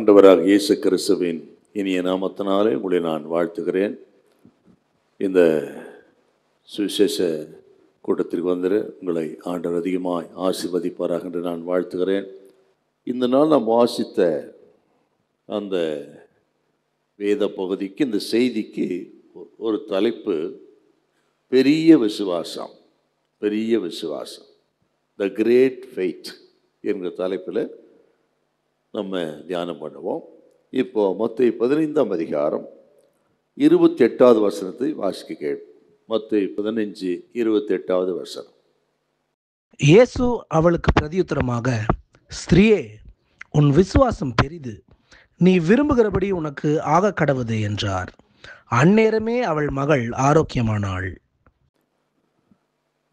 ஆண்டவராக இயேசு கிறிஸ்துவின் இனிய நாமத்தினாலே உங்களை நான் வாழ்த்துகிறேன். இந்த சுவிசேஷ கூட்டத்திற்கு வந்துரு உங்களை ஆண்டவர் அதிகமாய் ஆசீர்வதிப்பாராக என்று நான் வாழ்த்துகிறேன். இந்த நாள் நாம் வாசித்த அந்த வேத பகுதிக்கு, இந்த செய்திக்கு ஒரு தலைப்பு பெரிய விசுவாசம். பெரிய விசுவாசம், த கிரேட் ஃபெய்த் என்கிற தலைப்பில் நம்ம தியானம் பண்ணுவோம். இப்போ மத்தேயு 15ஆம் அதிகாரம் 28வது வசனத்தை வாசிக்க கேட்போம். மத்தேயு 15:28 வசனம். இயேசு அவளுக்கு பிரதியுத்தரமாக, ஸ்திரீயே, உன் விசுவாசம் பெரிது, நீ விரும்புகிறபடி உனக்கு ஆக கடவுது என்றார். அந்நேரமே அவள் மகள் ஆரோக்கியமானாள்.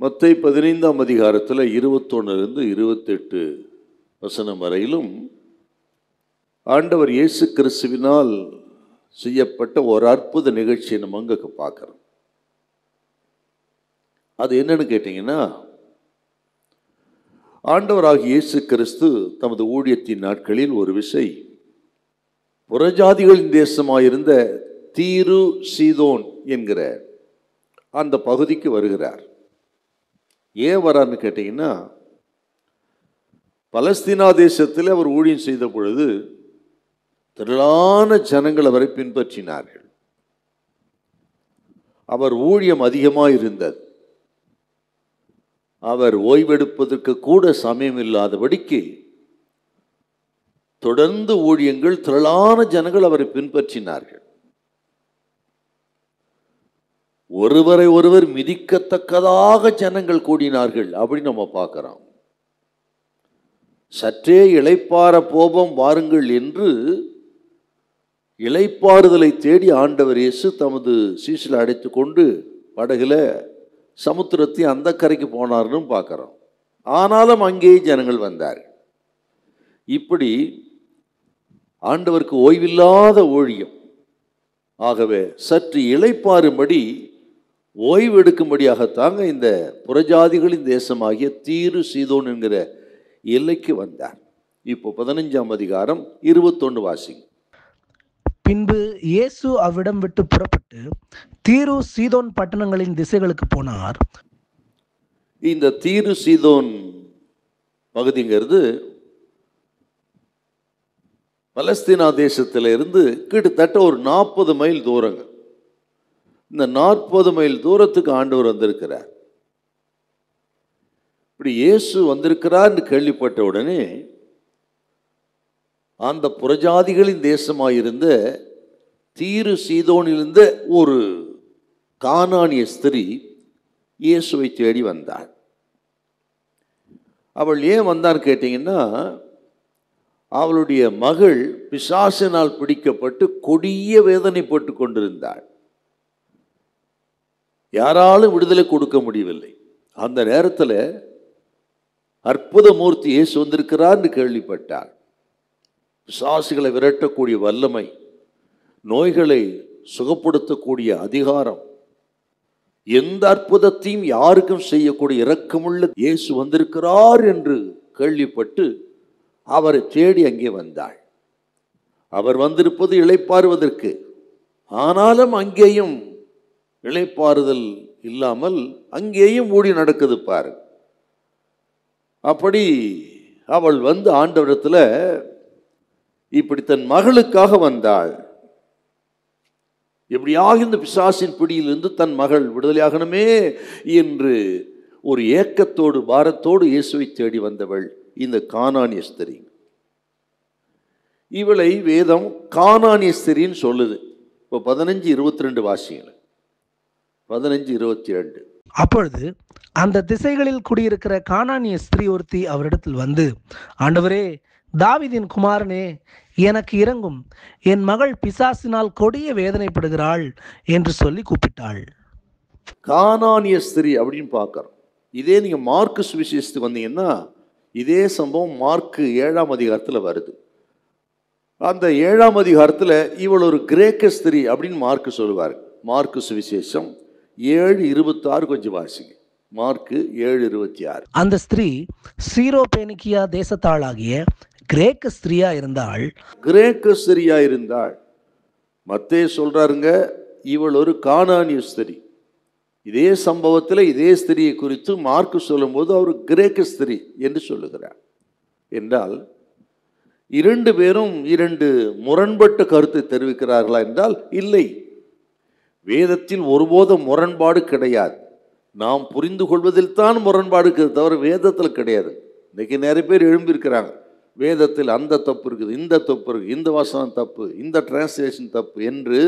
மத்தேயு 15ஆம் அதிகாரத்தில் 21 28 வசனம் வரையிலும் ஆண்டவர் இயேசு கிறிஸ்துவினால் செய்யப்பட்ட ஒரு அற்புத நிகழ்ச்சியை நம்ம அங்கே பார்க்குறோம். அது என்னன்னு கேட்டிங்கன்னா, ஆண்டவராகிய இயேசு கிறிஸ்து தமது ஊழியத்தின் நாட்களில் ஒரு விசை புறஜாதிகளின் தேசமாயிருந்த தீரு சீதோன் என்கிற அந்த பகுதிக்கு வருகிறார். ஏன் வரான்னு கேட்டிங்கன்னா, பலஸ்தீனா தேசத்தில் அவர் ஊழியம் செய்த பொழுது திரளான ஜனங்கள் அவரை பின்பற்றினார்கள். அவர் ஊழியம் அதிகமாக இருந்தது. அவர் ஓய்வெடுப்பதற்கு கூட சமயம் இல்லாதபடிக்கு தொடர்ந்து ஊழியங்கள், திரளான ஜனங்கள் அவரை பின்பற்றினார்கள். ஒருவரை ஒருவர் மிதிக்கத்தக்கதாக ஜனங்கள் கூடினார்கள். அப்படி நம்ம பார்க்கிறோம். சற்றே இளைப்பாற போவோம் வாருங்கள் என்று இளைப்பாறுதலை தேடி ஆண்டவர் இயேசு தமது சீஷலை அடைத்து கொண்டு படகுல சமுத்திரத்தை அந்த கரைக்கு போனார்னு பார்க்குறோம். ஆனாலும் அங்கேயே ஜனங்கள் வந்தார். இப்படி ஆண்டவருக்கு ஓய்வில்லாத ஊழியம். ஆகவே சற்று இளைப்பாறும்படி ஓய்வெடுக்கும்படியாகத்தாங்க இந்த புறஜாதிகளின் தேசமாகிய தீரு சீதோன் என்கிற எல்லைக்கு வந்தார். இப்போ 15ஆம் அதிகாரம் 21 வாசிங்க. பின்பு இயேசு அவ்விடம் விட்டு புறப்பட்டு தீரு சீதோன் பட்டணங்களின் திசைகளுக்கு போனார். இந்த தீரு சீதோன் பகுதிங்கிறது பலஸ்தீனா தேசத்திலிருந்து கிட்டத்தட்ட ஒரு 40 மைல் தூரங்க. இந்த 40 மைல் தூரத்துக்கு ஆண்டவர் வந்திருக்கிறார். இப்படி இயேசு வந்திருக்கிறார் கேள்விப்பட்ட உடனே அந்த புறஜாதிகளின் தேசமாயிருந்த தீரு சீதோனிலிருந்த ஒரு கானானிய ஸ்திரீ இயேசுவை தேடி வந்தாள். அவள் ஏன் வந்தான்னு கேட்டீங்கன்னா, அவளுடைய மகள் பிசாசினால் பிடிக்கப்பட்டு கொடிய வேதனைப்பட்டு கொண்டிருந்தாள். யாராலும் விடுதலை கொடுக்க முடியவில்லை. அந்த நேரத்தில் அற்புத மூர்த்தி இயேசு வந்திருக்கிறார்னு கேள்விப்பட்டாள். பிசாசுகளை விரட்டக்கூடிய வல்லமை, நோய்களை சுகப்படுத்தக்கூடிய அதிகாரம், எந்த அற்புதத்தையும் யாருக்கும் செய்யக்கூடிய இரக்கமுள்ள இயேசு வந்திருக்கிறார் என்று கேள்விப்பட்டு அவரை தேடி அங்கே வந்தாள். அவர் வந்திருப்பது இளைப்பாறுவதற்கு. ஆனாலும் அங்கேயும் இளைப்பாறுதல் இல்லாமல் அங்கேயும் மூடி நடக்குது பாரு. அப்படி அவள் வந்து ஆண்டவரிடத்தில் இப்படி தன் மகளுக்காக வந்தாள். எப்படியாக இந்த பிசாசின் பிடியிலிருந்து தன் மகள் விடுதலையாகணுமே என்று ஒரு ஏக்கத்தோடு பாரத்தோடு இயேசுவை தேடி வந்தவள் இந்த கானானிய ஸ்திரீ. இவளை வேதம் கானானிய ஸ்திரின்னு சொல்லுது. இப்போ 15:22 வாசிங்கள. 15:22. அப்பொழுது அந்த திசைகளில் குடியிருக்கிற கானானிய ஸ்திரீ ஒருத்தி அவரிடத்தில் வந்து, ஆண்டவரே, தாவீதின் குமாரனே, எனக்கு இரங்கும், என் மகள் பிசாசினால் கொடிய வேதனைப்படுகிறாள் என்று சொல்லி கூப்பிட்டாள். கானானிய ஸ்திரீ அப்படின்னு பார்க்குறோம். இதே நீங்கள் மார்க்கு சுவிசேஷத்துக்கு வந்தீங்கன்னா இதே சம்பவம் மார்க்கு 7ஆம் அதிகாரத்தில் வருது. அந்த 7ஆம் அதிகாரத்தில் இவள் ஒரு கிரேக்க ஸ்திரீ அப்படின்னு மார்க்கு சொல்லுவார். மார்க்கு சுவிசேஷம் 7:26 கொஞ்சம் வாசிங்க. மார்க்கு 7:26. அந்த ஸ்திரீ சீரோபேனிக்கியா தேசத்தாளாகிய கிரேக்க ஸ்திரியா இருந்தாள். கிரேக்க ஸ்திரியா இருந்தாள். மத்தேயு சொல்றாருங்க, இவள் ஒரு கானானிய ஸ்திரி. இதே சம்பவத்தில் இதே ஸ்திரியை குறித்து மார்க்கு சொல்லும்போது அவர் கிரேக்க ஸ்திரி என்று சொல்லுகிறார். என்றால் இரண்டு பேரும் இரண்டு முரண்பட்ட கருத்தை தெரிவிக்கிறார்களா என்றால் இல்லை. வேதத்தில் ஒருபோதும் முரண்பாடு கிடையாது. நாம் புரிந்து கொள்வதில் தான் முரண்பாடு இருக்குது, தவிர வேதத்தில் கிடையாது. இன்னைக்கு நிறைய பேர் எழும்பியிருக்கிறாங்க, வேதத்தில் அந்த தப்பு இருக்குது, இந்த தப்பு இருக்குது, இந்த வசனம் தப்பு, இந்த டிரான்ஸ்லேஷன் தப்பு என்று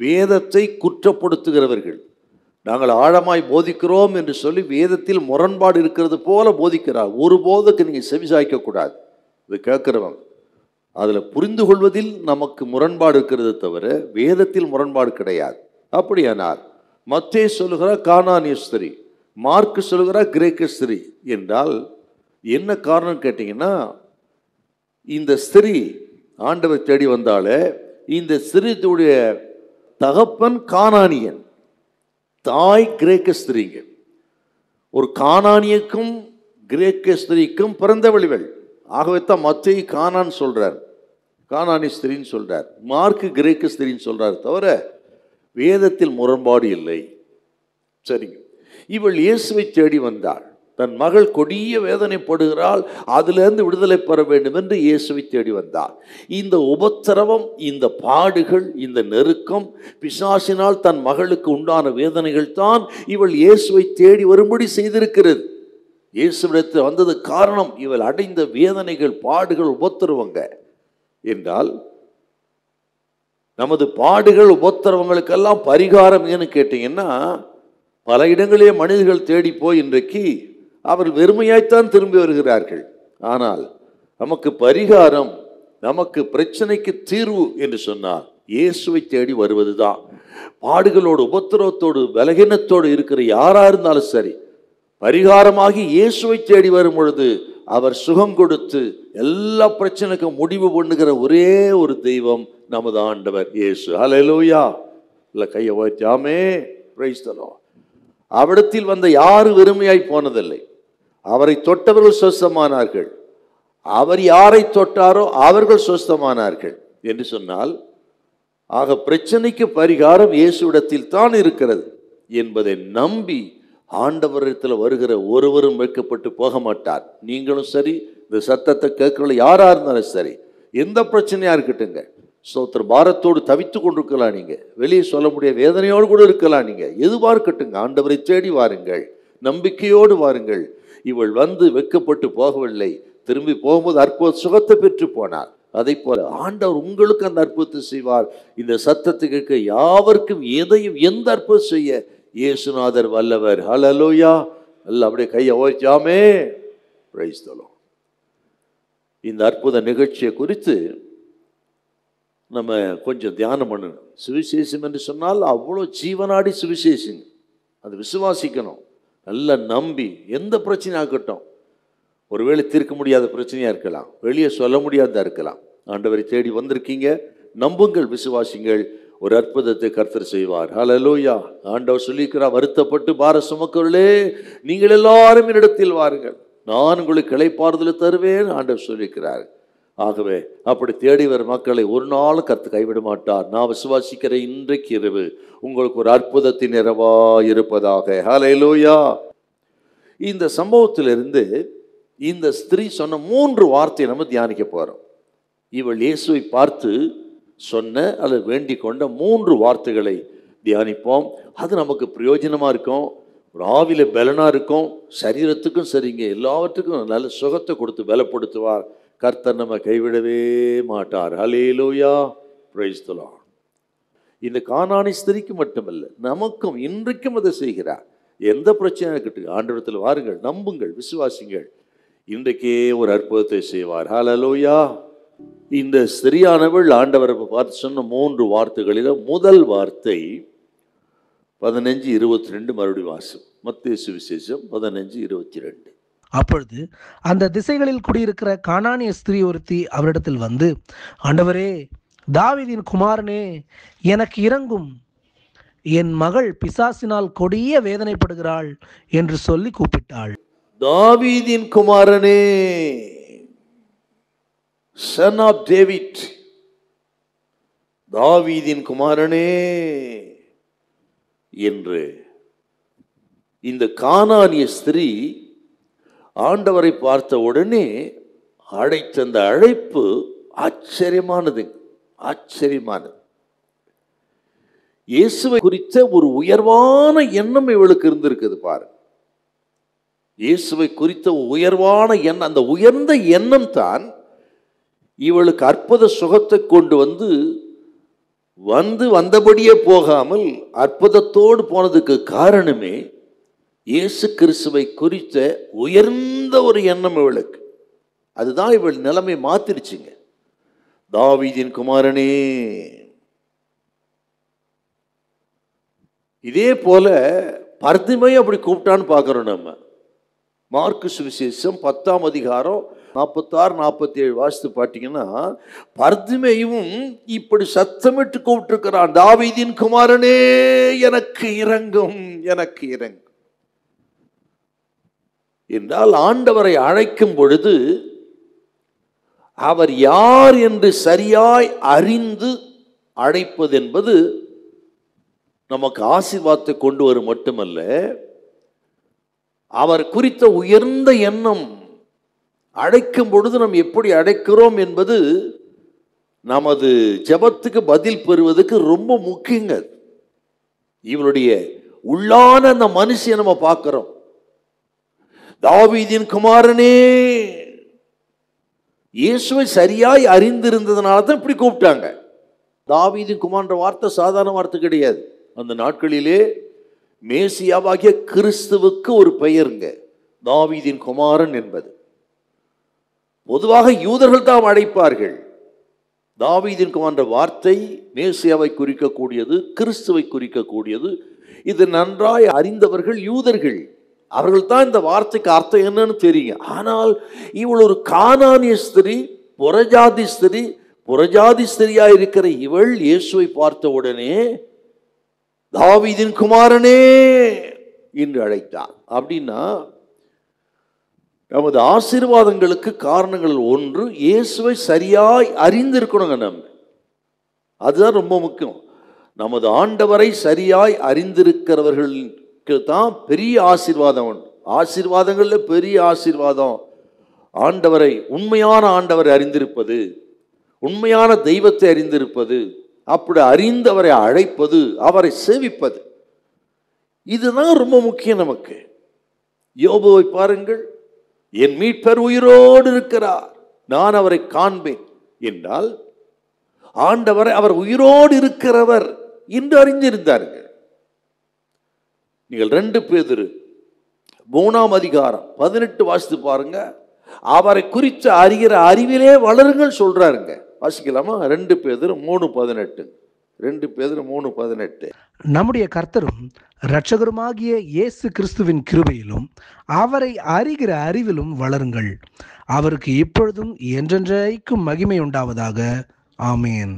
வேதத்தை குற்றப்படுத்துகிறவர்கள். நாங்கள் ஆழமாய் போதிக்கிறோம் என்று சொல்லி வேதத்தில் முரண்பாடு இருக்கிறது போல போதிக்கிறார். ஒரு போதுக்கு நீங்கள் செவிசாய்க்கக்கூடாது. இது கேட்குறவங்க அதில் புரிந்து கொள்வதில் நமக்கு முரண்பாடு இருக்கிறது தவிர வேதத்தில் முரண்பாடு கிடையாது. அப்படியானால் மத்தேயு சொல்லுகிறார் கானானிய ஸ்திரீ, மார்க்கு சொல்லுகிறார் கிரேக்க ஸ்திரீ என்றால் என்ன காரணம் கேட்டிங்கன்னா, இந்த ஸ்திரீ ஆண்டவர் தேடி வந்தாலே இந்த ஸ்திரீயுடைய தகப்பன் கானானியன், தாய் கிரேக்க ஸ்திரீங்க. ஒரு கானானியக்கும் கிரேக்க ஸ்திரீக்கும் பிறந்தவளிகள். ஆகவே தான் மத்தேயு கானான் சொல்றார், கானானி ஸ்திரின்னு சொல்றார், மார்க்கு கிரேக்க ஸ்திரின்னு சொல்றார், தவிர வேதத்தில் முரண்பாடு இல்லை. சரிங்க. இவள் இயேசுவை தேடி வந்தாள். தன் மகள் கொடிய வேதனைப்படுகிறாள், அதிலிருந்து விடுதலை பெற வேண்டும் என்று இயேசுவை தேடி வந்தாள். இந்த உபத்திரவம், இந்த பாடுகள், இந்த நெருக்கம், பிசாசினால் தன் மகளுக்கு உண்டான வேதனைகள் தான் இவள் இயேசுவை தேடி வரும்படி செய்திருக்கிறது. இயேசுவிடத்தில் வந்தது காரணம் இவள் அடைந்த வேதனைகள், பாடுகள், உபத்திரவங்க என்றால் நமது பாடுகள் உபத்திரவங்களுக்கெல்லாம் பரிகாரம் ஏன்னு கேட்டீங்கன்னா, பல இடங்களிலே மனிதர்கள் தேடி போய் இன்றைக்கு அவர்கள் வெறுமையாய்த்தான் திரும்பி வருகிறார்கள். ஆனால் நமக்கு பரிகாரம், நமக்கு பிரச்சனைக்கு தீர்வு என்று சொன்னால் இயேசுவை தேடி வருவதுதான். பாடுகளோடு உபத்திரவத்தோடு பலகீனத்தோடு இருக்கிற யாரா இருந்தாலும் சரி, பரிகாரமாகி இயேசுவை தேடி வரும் பொழுது அவர் சுகம் கொடுத்து எல்லா பிரச்சனைக்கும் முடிவு பண்ணுகிற ஒரே ஒரு தெய்வம் நமது ஆண்டவர் இயேசு. ஹல்லேலூயா. இல்லை கையை உயர்த்தாமே, பிரைஸ் தி லார்ட். அவிடத்தில் வந்த யாரும் வெறுமையாய் போனதில்லை. அவரை தொட்டவர்கள் சொஸ்தமானார்கள். அவர் யாரை தொட்டாரோ அவர்கள் சொஸ்தமானார்கள் என்று சொன்னால், ஆக பிரச்சனைக்கு பரிகாரம் இயேசுவிடத்தில் தான் இருக்கிறது என்பதை நம்பி ஆண்டவரிடத்தில் வருகிற ஒருவரும் வைக்கப்பட்டு போக மாட்டார். நீங்களும் சரி, இந்த சத்தத்தை கேட்கறவங்க யாரா இருந்தாலும் சரி, எந்த பிரச்சனையா இருக்கட்டுங்க, ஸ்தோத்திர பாரத்தோடு தவித்து கொண்டிருக்கலாம், நீங்க வெளியே சொல்ல முடியாத வேதனையோடு கூட இருக்கலாம், நீங்க எதுவா இருக்கட்டுங்க, ஆண்டவரை தேடி வாருங்கள், நம்பிக்கையோடு வாருங்கள். இவள் வந்து வெட்கப்பட்டு போகவில்லை, திரும்பி போகும்போது அற்புத சுகத்தை பெற்று போனார். அதை போல ஆண்டவர் உங்களுக்கு அந்த அற்புதத்தை செய்வார். இந்த சத்தத்தை கேட்க யாவருக்கும் எதையும் எந்த அற்புதம் செய்ய இயேசுநாதர் வல்லவர். ஹல்லேலூயா. எல்லாம் அப்படியே கையை ஓய்ச்சாமே, பிரைஸ் தி லார்ட். இந்த அற்புத நிகழ்ச்சியை குறித்து நம்ம கொஞ்சம் தியானம் பண்ணணும். சுவிசேஷம் என்று சொன்னால் அவ்வளோ ஜீவனாடி சுவிசேஷங்க. அது விசுவாசிக்கணும், நல்லா நம்பி. எந்த பிரச்சனையாக இருக்கட்டும், ஒருவேளை தீர்க்க முடியாத பிரச்சனையாக இருக்கலாம், வெளியே சொல்ல முடியாததாக இருக்கலாம், ஆண்டவரை தேடி வந்திருக்கீங்க, நம்புங்கள், விசுவாசிங்கள், ஒரு அற்புதத்தை கர்த்தர் செய்வார். ஹல்லேலூயா. ஆண்டவர் சொல்லியிருக்கிறார், வருத்தப்பட்டு பார சுமக்கிறவர்களே நீங்கள் எல்லாரும் என்னிடத்தில் வாருங்கள், நான் உங்களுக்கு இளைப்பாறுதலை தருவேன் ஆண்டவர் சொல்லியிருக்கிறார். ஆகவே அப்படி தேடி வரும் மக்களை ஒரு நாள் கர்த்தர் கைவிட மாட்டார். நான் விசுவாசிக்கிற இன்றைக்கு இரவு உங்களுக்கு ஒரு அற்புதத்தின் இரவா இருப்பதாக. ஹல்லேலூயா. இந்த சம்பவத்திலிருந்து இந்த ஸ்திரீ சொன்ன 3 வார்த்தையை நம்ம தியானிக்க போறோம். இவள் இயேசுவை பார்த்து சொன்ன அல்லது வேண்டிக் கொண்ட 3 வார்த்தைகளை தியானிப்போம். அது நமக்கு பிரயோஜனமா இருக்கும், ஒரு ஆவில பலனா இருக்கும், சரீரத்துக்கும் சரிங்க, எல்லாவற்றுக்கும் நல்ல சுகத்தை கொடுத்து பலப்படுத்துவார். கர்த்தர் நம்ம கைவிடவே மாட்டார். ஹல்லேலூயா. Praise the Lord. இந்த கானானி ஸ்திரீக்கு மட்டுமல்ல, நமக்கும் இன்றைக்கும் அதை செய்கிறார். எந்த பிரச்சனை இருக்கட்டும், ஆண்டவரிடத்தில் வாருங்கள், நம்புங்கள், விசுவாசிங்கள், இன்றைக்கே ஒரு அற்புதத்தை செய்வார். ஹல்லேலூயா. இந்த ஸ்திரியானவள் ஆண்டவரை பார்த்து சொன்ன 3 வார்த்தைகளில் முதல் வார்த்தை 15:22. மறுபடியும் வாசம். மத்தேயு சுவிசேஷம் 15:22. அப்பொழுது அந்த திசைகளில் குடியிருக்கிற கானானிய ஸ்திரீ ஒருத்தி அவரிடத்தில் வந்து, ஆண்டவரே, தாவீதின் குமாரனே, எனக்கு இரங்கும், என் மகள் பிசாசினால் கொடிய வேதனைப்படுகிறாள் என்று சொல்லி கூப்பிட்டாள். தாவீதின் குமாரனே. சன் ஆஃப் டேவிட், தாவீதின் குமாரனே என்று இந்த கானானிய ஸ்திரீ ஆண்டவரை பார்த்த உடனே அழைத்த அந்த அழைப்பு ஆச்சரியமானது, ஆச்சரியமானது. இயேசுவை குறித்த ஒரு உயர்வான எண்ணம் இவளுக்கு இருந்திருக்குது பாரு. இயேசுவை குறித்த உயர்வான எண்ணம், அந்த உயர்ந்த எண்ணம் தான் இவளுக்கு அற்புத சுகத்தை கொண்டு வந்தபடியே போகாமல் அற்புதத்தோடு போனதுக்கு காரணமே இயேசு கிறிஸ்துவை குறித்த உயர்ந்த ஒரு எண்ணம் இவளுக்கு. அதுதான் இவள் நிலைமை மாத்திருச்சுங்க. தாவீதின் குமாரனே. இதே போல பர்திமையை அப்படி கூப்பிட்டான்னு பார்க்கிறோம். நம்ம மார்க்கு சுவிசேஷம் 10ஆம் அதிகாரம் 46, 47 வாசித்து பார்த்தீங்கன்னா, பர்திமையும் இப்படி சத்தமிட்டு கூப்பிட்டுருக்கிறான், தாவீதின் குமாரனே எனக்கு இரங்கும், எனக்கு இரங்கும் என்றால் ஆண்டவரை அழைக்கும் பொழுது அவர் யார் என்று சரியாய் அறிந்து அழைப்பது என்பது நமக்கு ஆசீர்வாதத்தை கொண்டு வரும் மட்டுமல்ல, அவர் குறித்த உயர்ந்த எண்ணம் அழைக்கும் பொழுது நாம் எப்படி அழைக்கிறோம் என்பது நமது ஜெபத்துக்கு பதில் பெறுவதற்கு ரொம்ப முக்கியங்க. இவருடைய உள்ளான அந்த மனுஷியை நம்ம பார்க்கிறோம். தாவீதின் குமாரனே, இயேசுவை சரியாய் அறிந்திருந்ததுனால தான் இப்படி கூப்பிட்டாங்க. தாவீதின் குமாரன்ற வார்த்தை சாதாரண வார்த்தை கிடையாது. அந்த நாட்களிலே மேசியாவாகிய கிறிஸ்துவுக்கு ஒரு பெயருங்க, தாவீதின் குமாரன் என்பது. பொதுவாக யூதர்கள் தான் அழைப்பார்கள். தாவீதின் குமாரன்ற வார்த்தை மேசியாவை குறிக்கக்கூடியது, கிறிஸ்துவை குறிக்கக்கூடியது. இது நன்றாய் அறிந்தவர்கள் யூதர்கள். அவர்கள் தான் இந்த வார்த்தைக்கு அர்த்தம் என்னன்னு தெரியும். ஆனால் இவள் ஒரு கானானிய ஸ்திரீ, புறஜாதி ஸ்திரியா இருக்கிற இவள் இயேசுவை பார்த்த உடனே தாவீதின் குமாரனே என்று அழைத்தார். அப்படின்னா நமது ஆசீர்வாதங்களுக்கு காரணங்கள் ஒன்று, இயேசுவை சரியாய் அறிந்திருக்கணுங்க. நம்ம அதுதான் ரொம்ப முக்கியம். நமது ஆண்டவரை சரியாய் அறிந்திருக்கிறவர்களுக்கு தான் பெரிய ஆசீர்வாதம் உண்டு. ஆசீர்வாதங்கள்ல பெரிய ஆசீர்வாதம் ஆண்டவரை, உண்மையான ஆண்டவரை அறிந்திருப்பது, உண்மையான தெய்வத்தை அறிந்திருப்பது, அப்படி அறிந்தவரை அழைப்பது, அவரை சேவிப்பது. இதுதான் ரொம்ப முக்கியம் நமக்கு. யோபுவை பாருங்கள், என் மீட்பர் உயிரோடு இருக்கிறார், நான் அவரை காண்பேன் என்றால் ஆண்டவரை அவர் உயிரோடு இருக்கிறவர் என்று அறிந்திருந்தார்கள். நீங்கள் 2 பேதுரு 3ஆம் அதிகாரம் 18 வாசித்து பாருங்க. அவரை குறித்து அறிகிற அறிவிலே வளருங்கள் சொல்றாருங்க. வாசிக்கலாமா? 2 பேதுரு 3:18. 2 பேதுரு 3:18. நம்முடைய கர்த்தரும் இரட்சகருமாகிய இயேசு கிறிஸ்துவின் கிருபையிலும் அவரை அறிகிற அறிவிலும் வளருங்கள். அவருக்கு இப்பொழுதும் என்றென்றைக்கும் மகிமை உண்டாவதாக. ஆமேன்.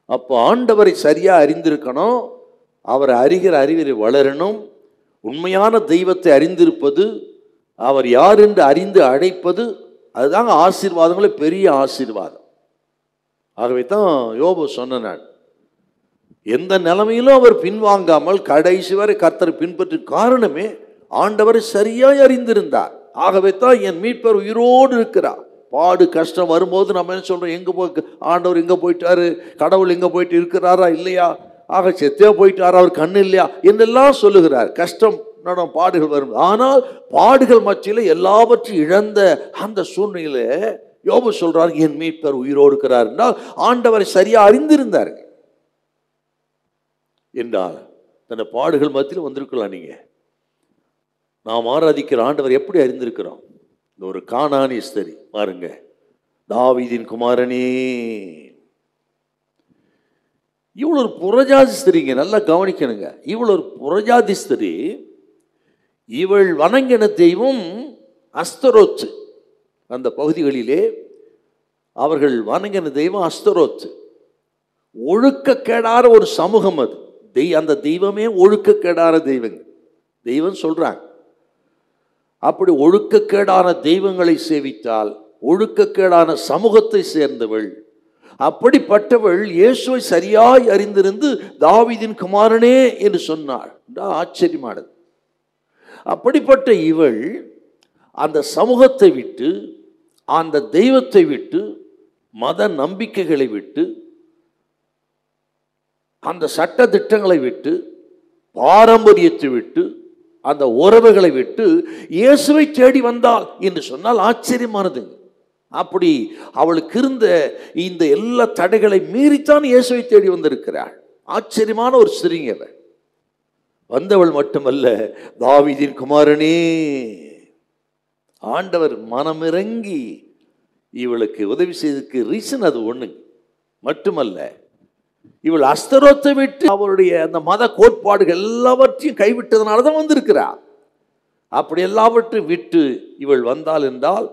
அப்போ ஆண்டவரை சரியா அறிந்திருக்கணும், அவரை அறிகிற அறிவிலை வளரணும், உண்மையான தெய்வத்தை அறிந்திருப்பது, அவர் யார் என்று அறிந்து அழைப்பது, அதுதாங்க ஆசீர்வாதங்களே பெரிய ஆசீர்வாதம். ஆகவே தான் யோபு சொன்ன, நான் எந்த நிலைமையிலும் அவர் பின்வாங்காமல் கடைசி வரை கர்த்தரை பின்பற்ற காரணமே ஆண்டவரை சரியாய் அறிந்திருந்தார். ஆகவே தான் என் மீட்பர் உயிரோடு இருக்கிறார். பாடு கஷ்டம் வரும்போது நம்ம என்ன சொல்றோம், எங்க போய் ஆண்டவர் எங்க போயிட்டாரு, கடவுள் எங்க போயிட்டு இருக்கிறாரா இல்லையா, ஆக செத்தே போயிட்டாரா, அவர் கண்ணு இல்லையா என்றெல்லாம் சொல்லுகிறார். கஷ்டம் நடம் பாடுகள் வரும். ஆனால் பாடுகள் மத்தியில எல்லாவற்றையும் இழந்த அந்த சூழ்நிலையில யோபு சொல்றார், என் மீட்பர் உயிரோடு இருக்கிறார் என்றால் ஆண்டவரை சரியா அறிந்திருந்தார்கள் என்றால் தன்னை பாடுகள் மத்தியில் வந்திருக்கலாம். நீங்க நாம் ஆராதிக்கிற ஆண்டவர் எப்படி அறிந்திருக்கிறோம்? இந்த ஒரு கானானிய ஸ்திரீ பாருங்க, தாவீதின் குமாரனே. இவ்வளவு ஒரு புறஜாதி ஸ்திரீங்க, நல்லா கவனிக்கணுங்க. இவ்வளவு ஒரு புறஜாதி ஸ்திரீ, இவள் வணங்கின தெய்வம் அஸ்தரோத்து. அந்த பகுதிகளிலே அவர்கள் வணங்கின தெய்வம் அஸ்தரோத்து. ஒழுக்கக்கேடான ஒரு சமூகம் அது. அந்த தெய்வமே ஒழுக்கக்கேடான தெய்வம் சொல்றாங்க. அப்படி ஒழுக்கக்கேடான தெய்வங்களை சேவித்தால் ஒழுக்கக்கேடான சமூகத்தை சேர்ந்தவள். அப்படிப்பட்டவள் இயேசுவை சரியாய் அறிந்திருந்து தாவீதின் குமாரனே என்று சொன்னாள். ஆச்சரியமானது. அப்படிப்பட்ட இவள் அந்த சமூகத்தை விட்டு, அந்த தெய்வத்தை விட்டு, மத நம்பிக்கைகளை விட்டு, அந்த சட்ட திட்டங்களை விட்டு, பாரம்பரியத்தை விட்டு, அந்த உறவுகளை விட்டு இயேசுவை தேடி வந்தாள் என்று சொன்னால் ஆச்சரியமானது. அப்படி அவளுக்கு இருந்த இந்த எல்லா தடைகளை மீறித்தான் இயேசுவை தேடி வந்திருக்கிறாள். ஆச்சரியமான ஒரு ஸ்திரீங்க. வந்தவள் மட்டுமல்ல, தாவீதின் குமாரனே. ஆண்டவர் மனமிறங்கி இவளுக்கு உதவி செய்ததுக்கு ரீசன் அது ஒண்ணு மட்டுமல்ல, இவள் அஸ்தரோத்தை விட்டு அவருடைய அந்த மத கோட்பாடுகள் எல்லாவற்றையும் கைவிட்டதனால தான் வந்திருக்கிறாள். அப்படி எல்லாவற்றையும் விட்டு இவள் வந்தாள் என்றால்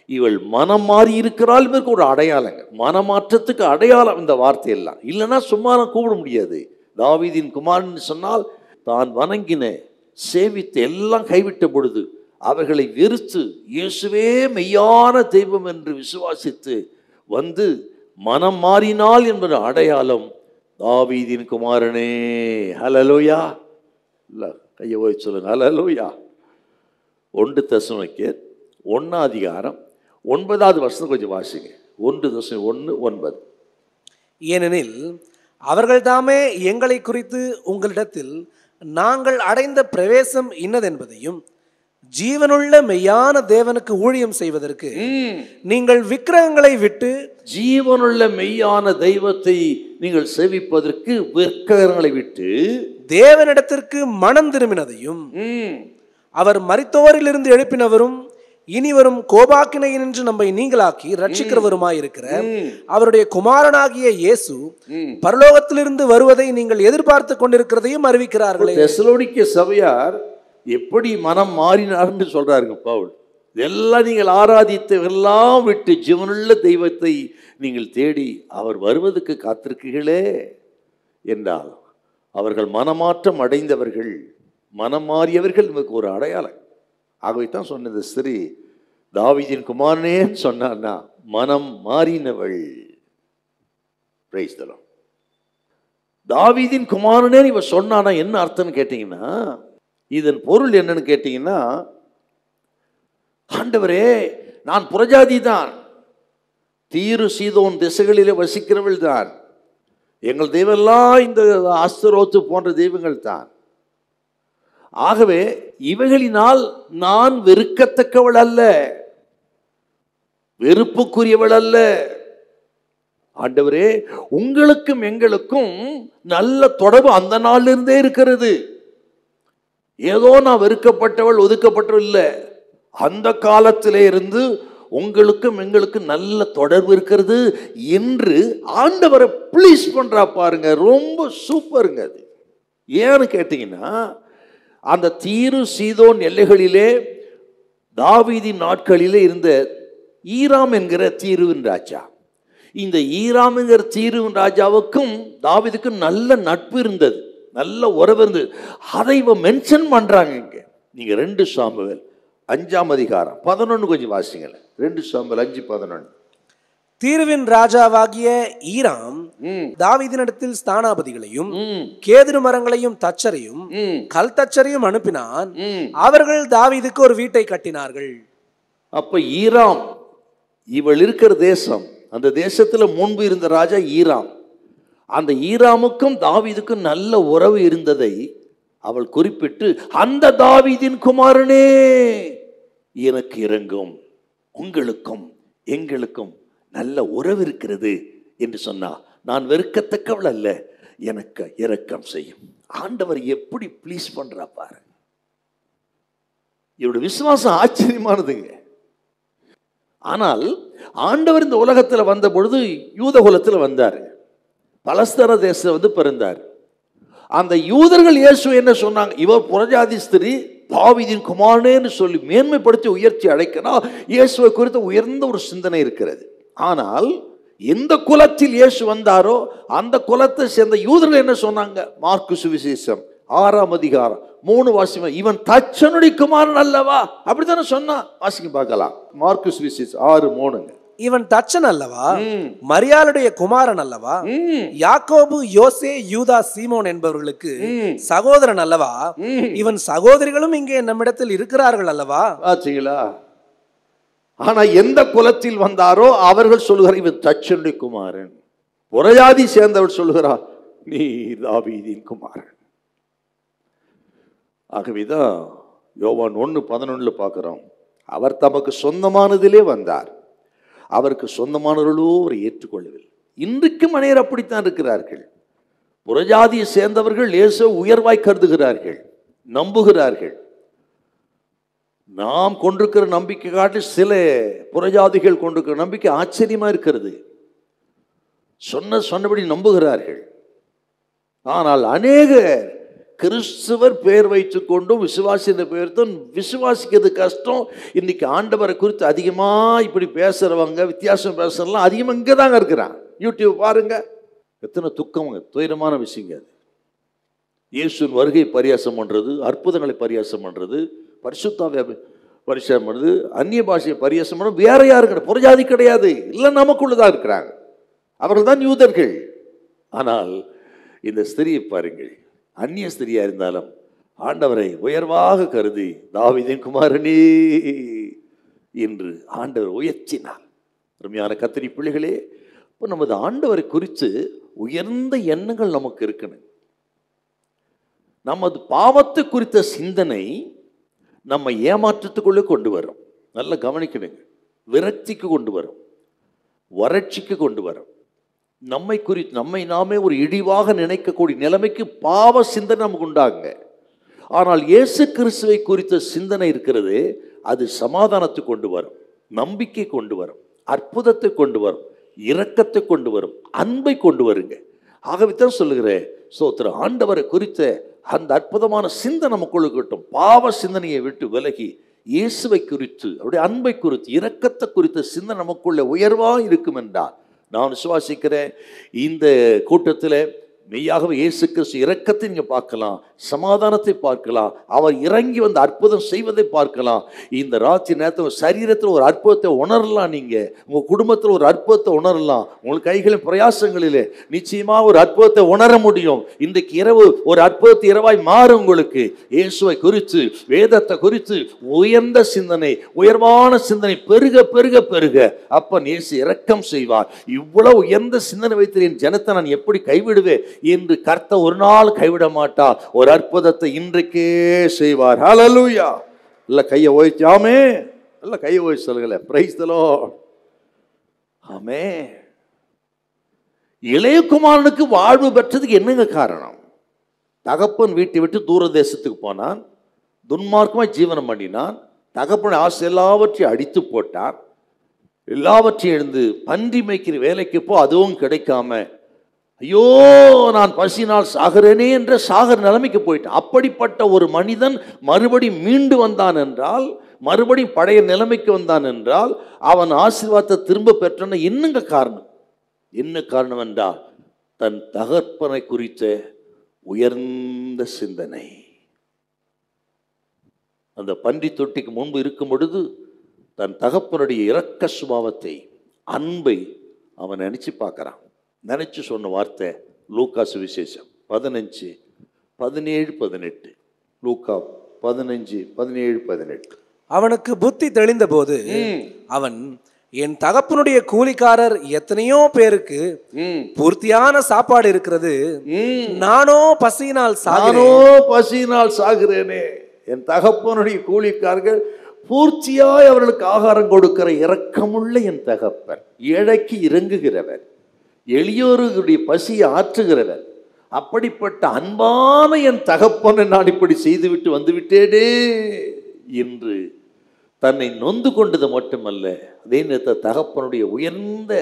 இவள் மனம் மாறி இருக்கிறாள் என்பதற்கு ஒரு அடையாளங்க. மனமாற்றத்துக்கு அடையாளம் இந்த வார்த்தையெல்லாம். இல்லைன்னா சும்மா கூப்பிட முடியாது. தாவீதின் குமாரன் சொன்னால் தான் வணங்கின சேவித்த எல்லாம் கைவிட்ட பொழுது அவர்களை வெறுத்து இயேசுவே மெய்யான தெய்வம் என்று விசுவாசித்து வந்து மனம் மாறினாள் என்பது அடையாளம். தாவீதின் குமாரனே. ஹல்லேலூயா. இல்ல கையை ஓய் சொல்லுங்க. ஹல்லேலூயா. 1 தெசலோனிக்கேயர் 1:9 கொஞ்சம் வாசிங்க. 1:1:9. ஏனெனில் அவர்கள் தாமே எங்களை குறித்து உங்களிடத்தில் நாங்கள் அடைந்த பிரவேசம் இன்னதென்பதையும் ஜீவனுள்ள மெய்யான தேவனுக்கு ஊழியம் செய்வதற்கு நீங்கள் விக்கிரகங்களை விட்டு, ஜீவனுள்ள மெய்யான தெய்வத்தை நீங்கள் சேவிப்பதற்கு விக்கிரகங்களை விட்டு தேவனிடத்திற்கு மனம் திரும்பினதையும், அவர் மரித்தோரிலிருந்து எழுப்பினவரும் இனிவரும் கோபாக்கினையினின்று நம்மை நீங்களாக்கி ரட்சிக்கிறவருமாயிருக்கிற அவருடைய குமாரனாகிய இயேசு பரலோகத்திலிருந்து வருவதை நீங்கள் எதிர்பார்த்து கொண்டிருக்கிறதையும் அறிவிக்கிறார்களே. தெசலோனிக்கே சபையார் எப்படி மனம் மாறினார் என்று சொல்றாருங்க பவுல். இதெல்லாம் நீங்கள் ஆராதித்தவெல்லாம் விட்டு ஜீவனுள்ள தெய்வத்தை நீங்கள் தேடி அவர் வருவதற்கு காத்திருக்கீர்களே என்றால் அவர்கள் மனமாற்றம் அடைந்தவர்கள், மனம் மாறியவர்கள் நமக்கு ஒரு அடையாளம். ஆகவே தான் சொன்னது, ஸ்திரீ தாவீதின் குமாரனே சொன்னான்னா மனம் மாறினவள். Price the Lord. தாவீதின் குமாரனே இவ சொன்னானா என்ன அர்த்தம்னு கேட்டீங்கன்னா, இதன் பொருள் என்னன்னு கேட்டீங்கன்னா, ஆண்டவரே நான் புறஜாதி தான், தீரு சீதோன் திசைகளிலே வசிக்கிறவள் தான், எங்கள் தெய்வெல்லாம் இந்த அஸ்தரோத்து போன்ற தெய்வங்கள் தான். ஆகவே இவைகளினால் நான் வெறுக்கத்தக்கவள் அல்ல, வெறுப்புக்குரியவள் அல்ல. ஆண்டவரே உங்களுக்கும் எங்களுக்கும் நல்ல தொடர்பு அந்த நாளிலிருந்தே இருக்கிறது. ஏதோ நான் வெறுக்கப்பட்டவள் ஒதுக்கப்பட்டவள் இல்லை, அந்த காலத்திலே இருந்து உங்களுக்கும் எங்களுக்கு நல்ல தொடர்பு இருக்கிறது என்று ஆண்டவரை ப்ளீஸ் பண்றா பாருங்க. ரொம்ப சூப்பருங்க அது. ஏன்னு கேட்டீங்கன்னா, அந்த தீரு சீதோன் எல்லைகளிலே தாவீதின் நாட்களிலே இருந்த ஈராம் என்கிற தீருவின் ராஜா, இந்த ஈராம் என்கிற தீருவின் ராஜாவுக்கும் தாவீதுக்கும் நல்ல நட்பு இருந்தது, நல்ல உறவு இருந்தது. அதை இவன் மென்ஷன் பண்றாங்க இங்க. நீங்க 2 சாமுவேல் 5:11 கொஞ்சம் வாசிங்களேன். 2 சாமுவேல் 5:11. தீருவின் ராஜாவாகிய ஈராம் தாவீதினிடத்தில் ஸ்தானாபதிகளையும் கேதுரு மரங்களையும் தச்சரையும் கல் தச்சரையும் அனுப்பினான். அவர்கள் தாவீதுக்கு ஒரு வீட்டை கட்டினார்கள். அப்ப ஈராம் இவள் இருக்கிற தேசம், அந்த தேசத்துல முன்பு இருந்த ராஜா ஈராம். அந்த ஈராமுக்கும் தாவீதுக்கும் நல்ல உறவு இருந்ததை அவள் குறிப்பிட்டு, அந்த தாவீதின் குமாரனே எனக்கு இரங்கும், உங்களுக்கும் எங்களுக்கும் நல்ல உறவு இருக்கிறது என்று சொன்னா, நான் வெறுக்கத்தக்கவள் அல்ல, எனக்கு இரக்கம் செய்யும். ஆண்டவர் எப்படி ப்ளீஸ் பண்றா பாரு. இவருடைய விசுவாசம் ஆச்சரியமானதுங்க. ஆனால் ஆண்டவர் இந்த உலகத்துல வந்த பொழுது யூத குலத்துல வந்தாரு, பலஸ்தீன தேசம் பிறந்தார். அந்த யூதர்கள் இயேசு என்ன சொன்னாங்க, இவர் புறஜாதி ஸ்திரீ தாவீதின் குமாரனேன்னு சொல்லி மேன்மைப்படுத்தி உயர்ச்சி அழைக்கணும். இயேசுவை குறித்து உயர்ந்த ஒரு சிந்தனை இருக்கிறது. ஆனால் எந்த குலத்தில் இயேசு வந்தாரோ அந்த குலத்தை சேர்ந்த யூதர்கள் என்ன சொன்னாங்க, மார்க்கு சுவிசேஷம் 6 3 வாசிமா, இவன் தச்சனுடைய குமாரன் அல்லவா, அப்படித்தானே சொன்னான். வாசிக்க பார்க்கலாம். மார்க்கு சுவிசேஷம் 6:3. இவன் தச்சன் அல்லவா, மரியாளுடைய குமாரன் அல்லவா, யாக்கோபு, யோசே, யூதா, சீமோன் என்பவர்களுக்கு சகோதரன் அல்லவா, இவன் சகோதரிகளும் இங்கே நம்மிடத்தில் இருக்கிறார்கள் அல்லவா. ஆச்சுங்களா? ஆனா எந்த குலத்தில் வந்தாரோ அவர்கள் சொல்லுகிறார் இவன் தச்சனுடைய குமாரன். புறஜாதி சேர்ந்தவர் சொல்லுகிறார் நீ தாவீதின் குமாரன். ஆகவேதான் யோவான் 1:11 பார்க்கிறோம். அவர் தமக்கு சொந்தமானதிலே வந்தார், அவருக்கு சொந்தமானவர்களோ அவரை ஏற்றுக்கொள்ளவில்லை. இன்றைக்கும் அநேகர் அப்படித்தான் இருக்கிறார்கள். புறஜாதியை சேர்ந்தவர்கள் இயேசுவை உயர்வாய் கருதுகிறார்கள், நம்புகிறார்கள். நாம் கொண்டிருக்கிற நம்பிக்கை காட்டி சில புறஜாதிகள் கொண்டிருக்கிற நம்பிக்கை ஆச்சரியமா இருக்கிறது. சொன்னபடி நம்புகிறார்கள். ஆனால் அநேக கிறிஸ்துவர் பெயர் வைத்துக் கொண்டும் விசுவாசித்த பெயர் தான் விசுவாசிக்கிறது கஷ்டம். இன்னைக்கு ஆண்டவரை குறித்து அதிகமா இப்படி பேசுறவங்க, வித்தியாசம் பேசுறலாம் அதிகமாக இங்கே தாங்க இருக்கிறான். யூடியூப் பாருங்க, எத்தனை துக்கமுங்க, துயரமான விஷயங்க அது. இயேசுவின் வருகை பரியாசம் பண்றது, அற்புதங்களை பரியாசம் பண்றது, பரிசுத்தாவை பரியாசம் பண்றது, அந்நிய பாஷையை பரியாசம் பண்றது வேற யாரு கிடையாது, புறஜாதி கிடையாது, இல்லை நமக்குள்ளதான் இருக்கிறாங்க. அவர்கள் தான் யூதர்கள். ஆனால் இந்த ஸ்திரியை பாருங்கள், அந்நிய ஸ்திரியா இருந்தாலும் ஆண்டவரை உயர்வாக கருதி தாவீதின் குமாரனே என்று ஆண்டவர் உயர்த்தினார். அருமையான கர்த்தருடைய பிள்ளைகளே, இப்போ நமது ஆண்டவரை குறித்து உயர்ந்த எண்ணங்கள் நமக்கு இருக்கணும். நமது பாவத்தை குறித்த சிந்தனை நம்ம ஏமாற்றத்துக்குள்ளே கொண்டு வரும். நல்லா கவனிக்கணுங்க. விரக்திக்கு கொண்டு வரும், வறட்சிக்கு கொண்டு வரும். நம்மை நாமே ஒரு இழிவாக நினைக்கக்கூடிய நிலைமைக்கு பாவ சிந்தனை நமக்கு உண்டாங்க. ஆனால் இயேசு கிறிஸ்துவை குறித்த சிந்தனை இருக்கிறது, அது சமாதானத்தை கொண்டு வரும், நம்பிக்கை கொண்டு வரும், அற்புதத்தை கொண்டு வரும், இரக்கத்தை கொண்டு வரும், அன்பை கொண்டு வருங்க. ஆகவே தான் சொல்லுகிறேன், சோத்திர ஆண்டவரை குறித்த அந்த அற்புதமான சிந்தனை நமக்குள்ள இருக்கட்டும். பாவ சிந்தனையை விட்டு விலகி இயேசுவை குறித்து, அவருடைய அன்பை குறித்து, இரக்கத்தை குறித்த சிந்தனை நமக்குள்ள உயர்வாக இருக்கும் என்றால் நான் விசுவாசிக்கிறேன். இந்த கூட்டத்தில் மெய்யாகவே இயேசு கிறிஸ்து இரக்கத்தை நீங்க பார்க்கலாம், சமாதானத்தை பார்க்கலாம், அவர் இறங்கி வந்து அற்புதம் செய்வதை பார்க்கலாம். இந்த ராத்திரி நேரத்தில் சரீரத்தில் ஒரு அற்புதத்தை உணரலாம், நீங்க உங்க குடும்பத்தில் ஒரு அற்புதத்தை உணரலாம், உங்கள் கைகளின் பிரயாசங்களிலே நிச்சயமாக ஒரு அற்புதத்தை உணர முடியும். இன்றைக்கு இரவு ஒரு அற்புதத்தை இரவாய் மாறும். உங்களுக்கு இயேசுவை குறித்து, வேதத்தை குறித்து உயர்ந்த சிந்தனை, உயர்வான சிந்தனை பெருக பெருக பெருக அப்ப இயேசு இரக்கம் செய்வார். இவ்வளவு உயர்ந்த சிந்தனை வைத்து என் ஜனத்தை நான் எப்படி கைவிடுவேன் என்று கர்த்தர் ஒரு நாள் கைவிட மாட்டார். ஒரு அற்புதத்தை இன்றைக்கே செய்வார். ஹல்லேலூயா. இல்ல கையை ஓய்ச்சி ஆமே, இல்ல கையை ஓய்ச்சி சொல்லுங்களே, பிரைஸ் தி லார்ட். ஆமே. இளையகுமாரனுக்கு வாழ்வு பெற்றதுக்கு என்னங்க காரணம்? தகப்பன் வீட்டை விட்டு தூர தேசத்துக்கு போனான், துன்மார்க்கமாய் ஜீவனம் பண்ணினான், தகப்பன் ஆசை எல்லாவற்றையும் அடித்து போட்டான், எல்லாவற்றையும் எழுந்து பன்றி மேய்க்கிற வேலைக்கு போ, அதுவும் கிடைக்காம ஐயோ நான் பசினால் சாகிறேனே என்ற சாகர நிலைமைக்கு போயிட்டான். அப்படிப்பட்ட ஒரு மனிதன் மறுபடியும் மீண்டு வந்தான் என்றால், மறுபடியும் பழைய நிலைமைக்கு வந்தான் என்றால், அவன் ஆசீர்வாதத்தை திரும்ப பெற்றான என்னங்க காரணம்? என்ன காரணம் என்றால் தன் தகப்பனை குறித்த உயர்ந்த சிந்தனை. அந்த பன்றி தொட்டிக்கு முன்பு இருக்கும் பொழுது தன் தகப்பனுடைய இரக்க சுபாவத்தை, அன்பை அவன் நினைச்சு பார்க்கிறான். நினைச்சு சொன்ன வார்த்தை லூக்கா சுவிசேஷம் 15:17-18. லூக்கா 15:17-18. அவனுக்கு புத்தி தெளிந்த போது அவன், என் தகப்பனுடைய கூலிக்காரர் எத்தனையோ பேருக்கு பூர்த்தியான சாப்பாடு இருக்கிறது, நானோ பசியினால் சாகிறேனே. என் தகப்பனுடைய கூலிக்காரர்கள் பூர்த்தியாய் அவர்களுக்கு ஆகாரம் கொடுக்கிற இரக்கமுள்ள என் தகப்பன், ஏழைக்கு இறங்குகிறவர், எளியோருடைய பசியை ஆற்றுகிறவர், அப்படிப்பட்ட அன்பான என் தகப்பனை நான் இப்படி செய்துவிட்டு வந்துவிட்டேனே என்று தன்னை நொந்து கொண்டது மட்டுமல்ல, அதே நேரத்தில் தகப்பனுடைய உயர்ந்த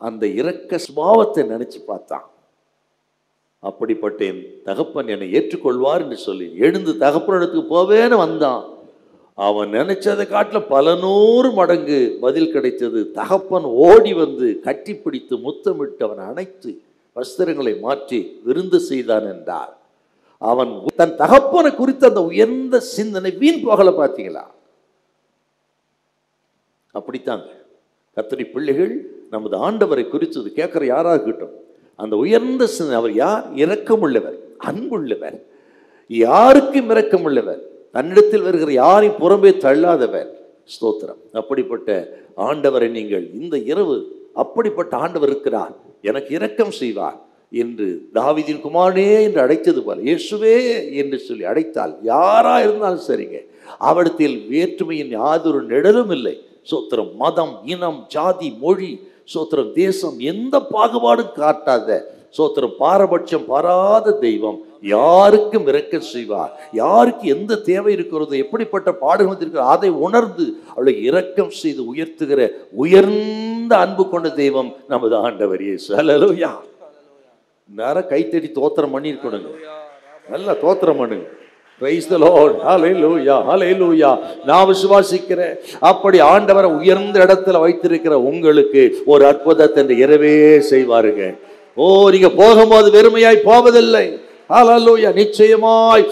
அந்த இரக்க சுபாவத்தை நினைச்சு பார்த்தான். அப்படிப்பட்ட என் தகப்பன் என்னை ஏற்றுக்கொள்வார் என்று சொல்லி எழுந்து தகப்பனிடத்துக்கு போவேன்னு வந்தான். அவன் நினைச்சதை காட்டில் பல 100 மடங்கு பதில் கிடைத்தது. தகப்பன் ஓடி வந்து கட்டிப்பிடித்து முத்தமிட்டு அவன் அணைத்து வஸ்திரங்களை மாற்றி விருந்து செய்தான் என்றார். அவன் தன் தகப்பனை குறித்த அந்த உயர்ந்த சிந்தனை வீண் போகல. பார்த்தீங்களா? அப்படித்தாங்க கர்த்தருடைய பிள்ளைகள் நமது ஆண்டவரை குறித்து கேட்கிற யாராக இருக்கட்டும், அந்த உயர்ந்த சிந்தனை. அவர் யார்? இரக்கமுள்ளவர், அன்புள்ளவர், யாருக்கும் இரக்கமுள்ளவர், தன்னிடத்தில் வருகிற யாரையும் புறம்பே தள்ளாதவர். ஸ்தோத்திரம். அப்படிப்பட்ட ஆண்டவரை நீங்கள் இந்த இரவு, அப்படிப்பட்ட ஆண்டவர் இருக்கிறார், எனக்கு இரக்கம் செய்வார் என்று தாவீதின் குமாரனே என்று அழைத்தது போல இயேசுவே என்று சொல்லி அழைத்தால் யாரா இருந்தாலும் சரிங்க, அவரிடத்தில் வேற்றுமையின் யாதொரு நிழலும் இல்லை. சோத்திரம். மதம், இனம், ஜாதி, மொழி, சோத்திரம், தேசம், எந்த பாகுபாடும் காட்டாத, சோத்திரம், பாரபட்சம் பாராத தெய்வம் யாருக்கும் இரக்கம் செய்வார். யாருக்கு எந்த தேவை இருக்கிறதோ, எப்படிப்பட்ட பாடுகள் இருக்கிறதோ அதை உணர்ந்து அவளை இரக்கம் செய்து உயர்த்துகிற உயர்ந்த அன்பு கொண்ட தெய்வம் நமது ஆண்டவர் இயேசு. ஹல்லேலூயா. நேரம் கைத்தடி தோத்திரம் பண்ணிருக்கணுங்க, நல்லா தோத்திரம் பண்ணுங்க. Praise the Lord. Hallelujah. Hallelujah. நான் விசுவாசிக்கிறேன், அப்படி ஆண்டவரை உயர்ந்த இடத்துல வைத்திருக்கிற உங்களுக்கு ஒரு அற்புதத்தை இந்த இரவே செய்வாருங்க. ஓ, நீங்க போகும்போது வெறுமையாய் போவதில்லை. ஹல்லேலூயா. நிச்சயமாய்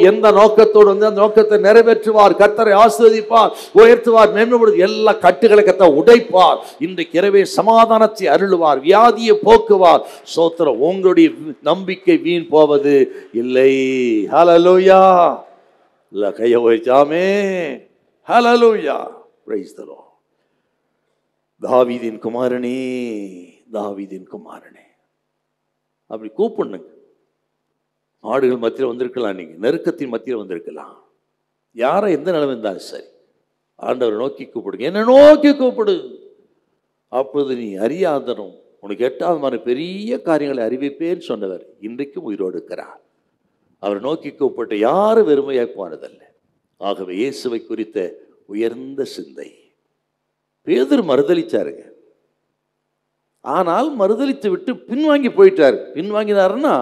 எந்த நோக்கத்தோடு வந்து அந்த நோக்கத்தை நிறைவேற்றுவார். கர்த்தரை ஆசீர்வதிப்பார், உயர்த்துவார், மேன்மைப்படுத்தி எல்லா கட்டுகளை கர்த்தர் உடைப்பார். இன்றைக்கு இரவே சமாதானத்தை அருளுவார், வியாதியை போக்குவார். சோத்திரம். உங்களுடைய நம்பிக்கை வீண் போவது இல்லை. ஹல்லேலூயா. இல்ல கையை வைச்சாமே. ஹல்லேலூயா. Praise the Lord. தாவீதின் குமாரனே, தாவீதின் குமாரனே அப்படி கூப்பிடுங்க. ஆடுகள் மத்தியில் வந்திருக்கலாம், நீங்க நெருக்கத்தின் மத்தியில் வந்திருக்கலாம், யாரை எந்த நிலைமை இருந்தாலும் சரி, ஆண்டவரை நோக்கி கூப்பிடுங்க. என்ன நோக்கி கூப்பிடு, அப்போது நீ அறியாதனும் உனக்கு எட்டாவது பெரிய காரியங்களை அறிவிப்பேன்னு சொன்னவர் இன்றைக்கும் உயிரோடு இருக்கிறார். அவரை நோக்கி கூப்பிட்டு யாரும் வெறுமையாய் போனதல்ல. ஆகவே இயேசுவை குறித்த உயர்ந்த சிந்தை. பேதுரு மறுதலிச்சாருங்க, ஆனால் மறுதலித்து விட்டு பின்வாங்கி போயிட்டார். பின்வாங்கினாருன்னா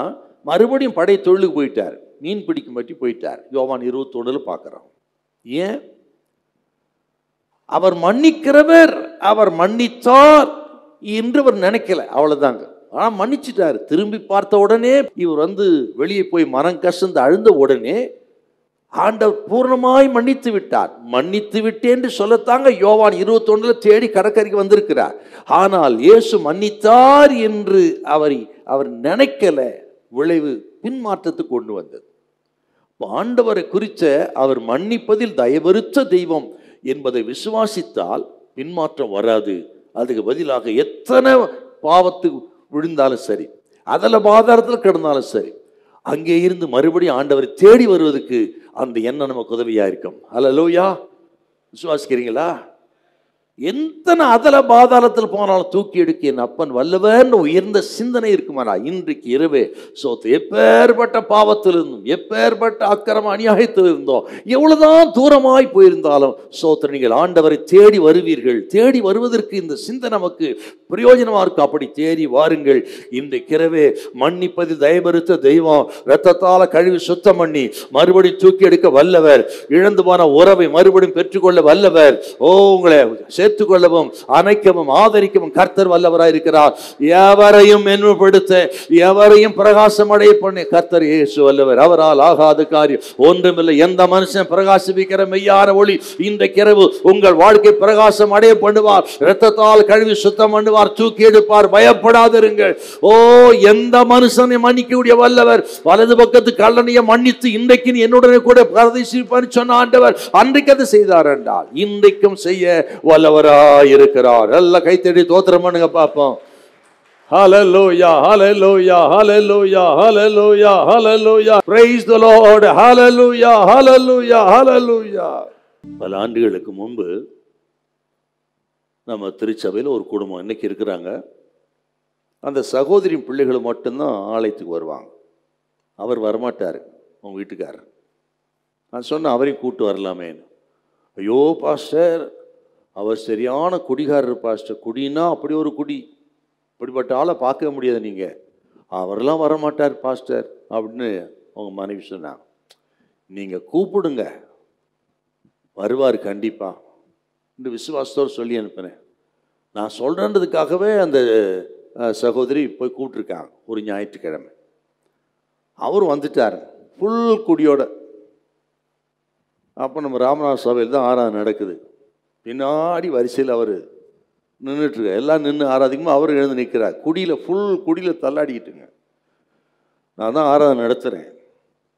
மறுபடியும் படை தொழிலுக்கு போயிட்டார், மீன் பிடிக்கும் பற்றி போயிட்டார். யோவான் 21 பார்க்கிறோம். ஏன்? அவர் மன்னிக்கிறவர், அவர் மன்னித்தார் என்று அவர் நினைக்கல, அவ்வளவுதாங்க. ஆனா மன்னிச்சிட்டார். திரும்பி பார்த்த உடனே இவர் வந்து வெளியே போய் மனம் கசந்து அழுந்த உடனே ஆண்டவர் பூர்ணமாய் மன்னித்து விட்டார். மன்னித்து விட்டேன் என்று சொல்லத்தாங்க யோவான் 21 தேடி கடற்கரைக்கு வந்திருக்கிறார். ஆனால் இயேசு மன்னித்தார் என்று அவர் நினைக்கல. விளைவு பின்மாற்றத்துக்கு கொண்டு வந்தது. ஆண்டவரை குறித்த அவர் மன்னிப்பதில் தயவறுத்த தெய்வம் என்பதை விசுவாசித்தால் பின்மாற்றம் வராது. அதுக்கு பதிலாக எத்தனை பாவத்துக்கு விழுந்தாலும் சரி, அதில் பாதாரத்தில் கிடந்தாலும் சரி, அங்கே இருந்து மறுபடியும் ஆண்டவரை தேடி வருவதற்கு அந்த எண்ணம் நமக்கு உதவியா இருக்கும். ஹல்லேலூயா. விசுவாசிக்கிறீங்களா? எத்தனை அதல பாதாளத்தில் போனாலும் தூக்கி எடுக்க என் அப்பன் வல்லவன் உயர்ந்த சிந்தனை இருக்குமானா இன்றைக்கு இரவே சோத்து எப்பேற்பட்ட பாவத்திலிருந்தும் எப்பேற்பட்ட அக்கிரம அநியாயத்தில் இருந்தோம் எவ்வளவுதான் தூரமாய் போயிருந்தாலும் சோத்திர நீங்கள் ஆண்டவரை தேடி வருவீர்கள். தேடி வருவதற்கு இந்த சிந்தனை நமக்கு பிரயோஜனமா இருக்கும். அப்படி தேடி வாருங்கள். இன்றைக்கு இரவே மன்னிப்பதில் தயபெருத்த தெய்வம் இரத்தத்தால கழுவி சுத்தம் பண்ணி மறுபடியும் தூக்கி எடுக்க வல்லவர். இழந்து போன உறவை மறுபடியும் பெற்றுக்கொள்ள வல்லவர். உங்களை சேர்த்துக் கொள்ளவும் அணைக்கவும் ஆதரிக்கவும் கர்த்தர் வல்லவராய் இருக்கிறார். எவரையும் மென்மைப்படுத்த எவரையும் பிரகாசம் அடைய பண்ண கர்த்தர் இயேசு வல்லவர். அவரால் ஆகாத காரியம் ஒன்றுமில்லை. எந்த மனுஷன் பிரகாசிப்பிக்கிற மெய்யான ஒளி இன்றைக்கு இரவு உங்கள் வாழ்க்கை பிரகாசம் அடைய பண்ணுவார். இரத்தத்தால் கழுவி சுத்தம் பண்ணுவார், தூக்கி எடுப்பார். பயப்படாதிருங்கள். எந்த மனுஷனை மன்னிக்கக்கூடிய வல்லவர். வலது பக்கத்து கல்லணையை மன்னித்து இன்றைக்கு என்னுடனே கூட பிரதிஷ்டிப்பார் சொன்ன ஆண்டவர் அன்றைக்கு அதை செய்தார் என்றால் இன்றைக்கும் செய்ய வல்லவராய் இருக்கிறார். நல்ல கைத்தடி தோத்திரம் பண்ணுங்க பாப்போம். ஹல்லேலூயா, ஹல்லேலூயா, ஹல்லேலூயா, ஹல்லேலூயா, ஹல்லேலூயா. Praise the Lord. ஹல்லேலூயா, ஹல்லேலூயா, ஹல்லேலூயா. பல ஆண்டுகளுக்கு முன்பு நம்ம திருச்சபையில் ஒரு குடும்பம் இன்னைக்கு இருக்கிறாங்க. அந்த சகோதரி பிள்ளைகள் மட்டும்தான் ஆலயத்துக்கு வருவாங்க. அவர் வரமாட்டார், உங்க வீட்டுக்காரர். நான் சொன்னேன் அவரையும் கூப்பிட்டு வரலாமேன்னு. ஐயோ பாஸ்டர், அவர் சரியான குடிகாரர் பாஸ்டர். குடினா அப்படி ஒரு குடி, இப்படிப்பட்ட ஆளை பார்க்க முடியாது நீங்கள், அவரெல்லாம் வரமாட்டார் பாஸ்டர் அப்படின்னு அவங்க மனைவி சொன்னாங்க. நீங்கள் கூப்பிடுங்க, வருவார் கண்டிப்பாக இந்த விசுவாசத்தோடு சொல்லி அனுப்பினேன். நான் சொல்கிறேன்றதுக்காகவே அந்த சகோதரி போய் கூப்பிட்ருக்காங்க ஒரு ஞாயிற்றுக்கிழமை. அவர் வந்துட்டார். ஃபுல் குடியோட. அப்போ நம்ம ராமநாத சபையில் தான் ஆராதனை நடக்குது. பின்னாடி வரிசையில் அவர் நின்றுட்டுருக்க, எல்லாம் நின்று ஆராதிக்கும்போது அவர் எழுந்து நிற்கிறார். குடியில் ஃபுல் குடியில் தள்ளாடிக்கிட்டுங்க. நான் தான் ஆராதனை நடத்துகிறேன்.